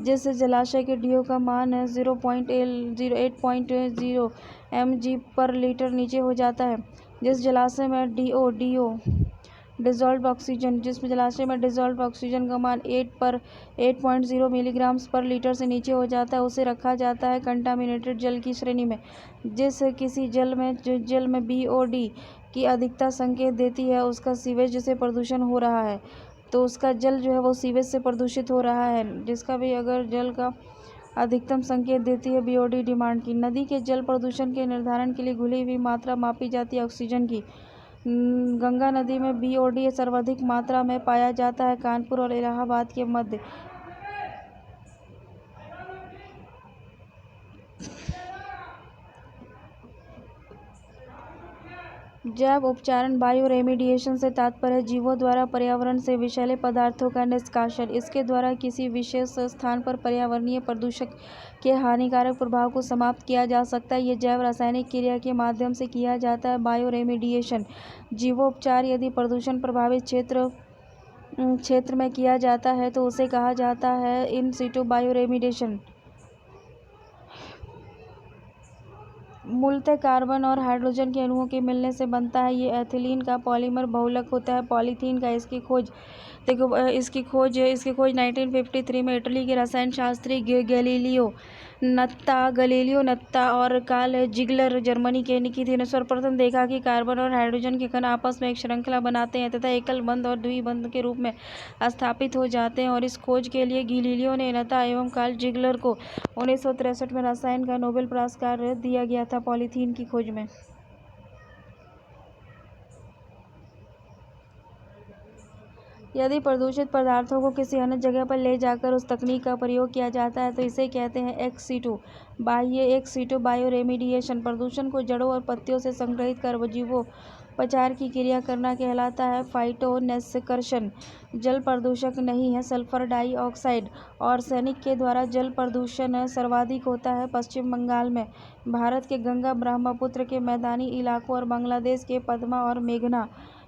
जिस जलाशय के डीओ का मान 8.0 mg पर लीटर नीचे हो जाता है, जिस जलाशय में जलाशय में डिसॉल्व्ड ऑक्सीजन का मान 8.0 मिलीग्राम पर लीटर से नीचे हो जाता है, उसे रखा जाता है कंटामिनेटेड जल की श्रेणी में। जिस किसी जल में BOD की अधिकता संकेत देती है उसका सीवेज से प्रदूषण हो रहा है, तो उसका जल जो है वो सीवेज से प्रदूषित हो रहा है। जिसका भी अगर जल का अधिकतम संकेत देती है BOD डिमांड की। नदी के जल प्रदूषण के निर्धारण के लिए घुली हुई मात्रा मापी जाती है ऑक्सीजन की। गंगा नदी में BOD सर्वाधिक मात्रा में पाया जाता है, कानपुर और इलाहाबाद के मध्य। जैव उपचारण बायो रेमिडिएशन से तात्पर्य जीवों द्वारा पर्यावरण से विषैले पदार्थों का निष्कासन। इसके द्वारा किसी विशेष स्थान पर पर्यावरणीय प्रदूषक के हानिकारक प्रभाव को समाप्त किया जा सकता है। ये जैव रासायनिक क्रिया के माध्यम से किया जाता है। बायो रेमिडिएशन जीवोपचार यदि प्रदूषण प्रभावित क्षेत्र में किया जाता है तो उसे कहा जाता है इन सिटू बायो रेमिडिएशन। मूलतः कार्बन और हाइड्रोजन के अणुओं के मिलने से बनता है। ये एथिलीन का पॉलीमर बहुलक होता है। पॉलीथीन का इसकी खोज 1953 में इटली के रसायन शास्त्री गैलीलियो नत्ता और कार्ल जिगलर जर्मनी के की थी। सर्वप्रथम देखा कि कार्बन और हाइड्रोजन के कण आपस में एक श्रृंखला बनाते हैं तथा एकल बंध और द्विबंध के रूप में स्थापित हो जाते हैं, और इस खोज के लिए गैलीलियो ने नत्ता एवं कार्ल जिगलर को 1963 में रसायन का नोबेल पुरस्कार दिया गया था पॉलीथीन की खोज में। यदि प्रदूषित पदार्थों को किसी अन्य जगह पर ले जाकर उस तकनीक का प्रयोग किया जाता है तो इसे कहते हैं एक्स सीटू बायो रेमिडिएशन। प्रदूषण को जड़ों और पत्तियों से संग्रहित कर जीवोपचार की क्रिया करना कहलाता है फाइटोनेस्कर्षण। जल प्रदूषक नहीं है। सल्फर डाइऑक्साइड आर्सेनिक के द्वारा जल प्रदूषण सर्वाधिक होता है पश्चिम बंगाल में, भारत के गंगा ब्रह्मपुत्र के मैदानी इलाकों और बांग्लादेश के पद्मा और मेघना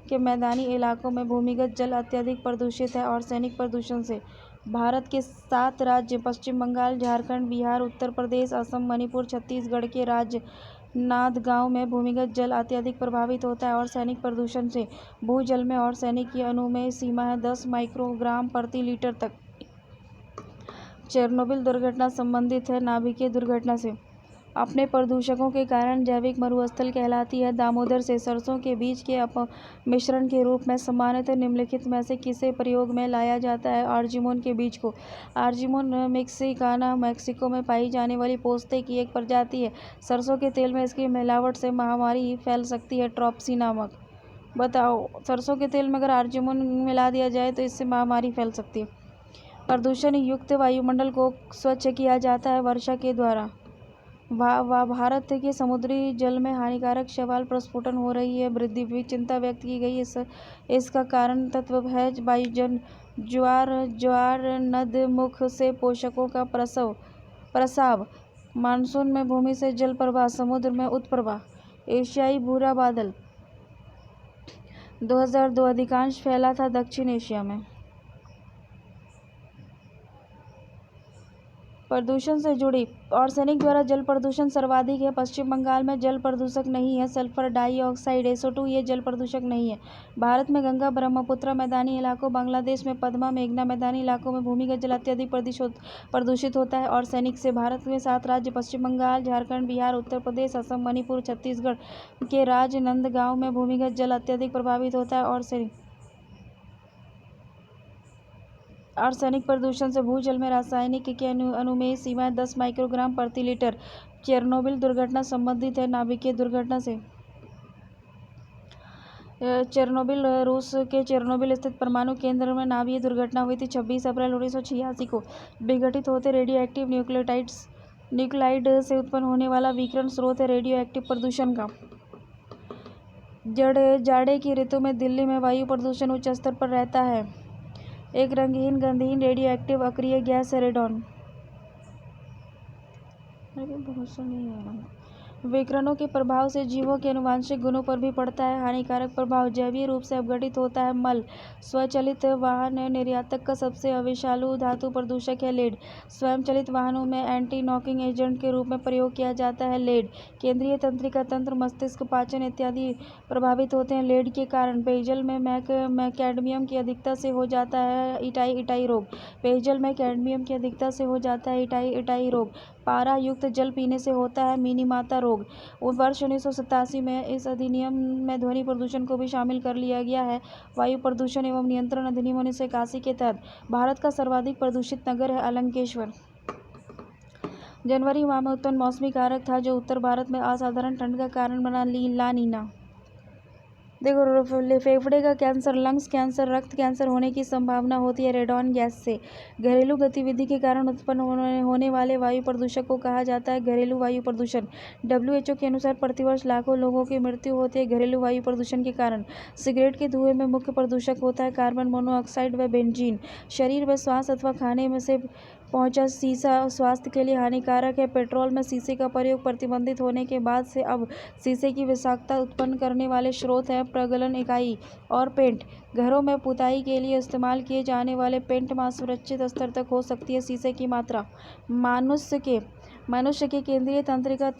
के मैदानी इलाकों में भूमिगत जल अत्यधिक प्रदूषित है आर्सेनिक प्रदूषण से। भारत के 7 राज्य पश्चिम बंगाल, झारखंड, बिहार, उत्तर प्रदेश, असम, मणिपुर, छत्तीसगढ़ के राजनांदगांव में भूमिगत जल अत्यधिक प्रभावित होता है आर्सेनिक प्रदूषण से। भूजल में आर्सेनिक की अनुमेय सीमा है 10 माइक्रोग्राम प्रति लीटर तक। चेरनोबिल दुर्घटना संबंधित है नाभिकीय दुर्घटना से। अपने प्रदूषकों के कारण जैविक मरुस्थल कहलाती है। दामोदर से सरसों के बीज के मिश्रण के रूप में सामान्यतः निम्नलिखित में से किसे प्रयोग में लाया जाता है? आर्जिमोन के बीज को। आर्जिमोन मेक्सिकाना मैक्सिको में पाई जाने वाली पोस्ते की एक प्रजाति है। सरसों के तेल में इसकी मिलावट से महामारी फैल सकती है, ट्रॉप्सी नामक। बताओ, सरसों के तेल में अगर आर्जिमोन मिला दिया जाए तो इससे महामारी फैल सकती है। प्रदूषण युक्त वायुमंडल को स्वच्छ किया जाता है वर्षा के द्वारा। भारत के समुद्री जल में हानिकारक शैवाल प्रस्फुटन हो रही है, वृद्धि भी चिंता व्यक्त की गई। इसका कारण तत्व है ज्वार नदमुख से पोषकों का प्रसाव, मानसून में भूमि से जल प्रवाह, समुद्र में उत्प्रवाह। एशियाई भूरा बादल 2002 अधिकांश फैला था दक्षिण एशिया में। प्रदूषण से जुड़ी आर्सेनिक द्वारा जल प्रदूषण सर्वाधिक है। पश्चिम बंगाल में जल प्रदूषक नहीं है। सल्फर डाइऑक्साइड SO2 ये जल प्रदूषक नहीं है। भारत में गंगा ब्रह्मपुत्र मैदानी इलाकों, बांग्लादेश में पद्मा मेघना मैदानी इलाकों में भूमिगत जल अत्यधिक प्रदूषित होता है आर्सेनिक से। भारत में 7 राज्य पश्चिम बंगाल, झारखंड, बिहार, उत्तर प्रदेश, असम, मणिपुर, छत्तीसगढ़ के राजनांदगांव में भूमिगत जल अत्यधिक प्रभावित होता है आर्सेनिक। आर्सेनिक प्रदूषण से भूजल में रासायनिक की अनुमेय सीमाएं 10 माइक्रोग्राम प्रति लीटर। चेरनोबिल दुर्घटना संबंधित है नाभिकीय दुर्घटना से। चेरनोबिल, रूस के चेरनोबिल स्थित परमाणु केंद्र में नाभिकीय दुर्घटना हुई थी 26 अप्रैल 1986 को। विघटित होते रेडियोएक्टिव न्यूक्लाइड से उत्पन्न होने वाला विकिरण स्रोत है रेडियोएक्टिव प्रदूषण का। जाड़े की ऋतु में दिल्ली में वायु प्रदूषण उच्च स्तर पर रहता है। एक रंगहीन गंधहीन रेडियोएक्टिव अक्रिय गैस है रेडॉन। विकिरणों के प्रभाव से जीवों के आनुवंशिक गुणों पर भी पड़ता है हानिकारक प्रभाव। जैवीय रूप से अपघटित होता है मल। स्वचालित वाहन निर्यातक का सबसे अविषालु धातु प्रदूषक है लेड। स्वयंचलित वाहनों में एंटी नॉकिंग एजेंट के रूप में प्रयोग किया जाता है लेड। केंद्रीय तंत्रिका तंत्र, मस्तिष्क, पाचन इत्यादि प्रभावित होते हैं लेड के कारण। पेयजल में कैडमियम की अधिकता से हो जाता है इटाई रोग। पेयजल में कैडमियम की अधिकता से हो जाता है इटाई रोग। पारा युक्त जल पीने से होता है मिनीमाता रोग। वर्ष 1987 में इस अधिनियम में ध्वनि प्रदूषण को भी शामिल कर लिया गया है। वायु प्रदूषण एवं नियंत्रण अधिनियम 1981 के तहत भारत का सर्वाधिक प्रदूषित नगर है अलंकेश्वर। जनवरी माह में उत्पन्न मौसमी कारक था जो उत्तर भारत में असाधारण ठंड का कारण बना ला नीना। देखो, फेफड़े का कैंसर, लंग्स कैंसर, रक्त कैंसर होने की संभावना होती है रेडॉन गैस से। घरेलू गतिविधि के कारण उत्पन्न होने वाले वायु प्रदूषक को कहा जाता है घरेलू वायु प्रदूषण। WHO के अनुसार प्रतिवर्ष लाखों लोगों की मृत्यु होती है घरेलू वायु प्रदूषण के कारण। सिगरेट के धुएं में मुख्य प्रदूषक होता है कार्बन मोनोऑक्साइड व बेंजीन। शरीर में श्वास अथवा खाने में से पहुंचा सीसा स्वास्थ्य के लिए हानिकारक है। पेट्रोल में शीशे का प्रयोग प्रतिबंधित होने के बाद से अब शीशे की विषाक्तता उत्पन्न करने वाले स्रोत हैं प्रगलन इकाई और पेंट। घरों में पुताई के लिए इस्तेमाल किए जाने वाले पेंट में असुरक्षित स्तर तक हो सकती है शीशे की मात्रा। मनुष्य के केंद्रीय तंत्रिका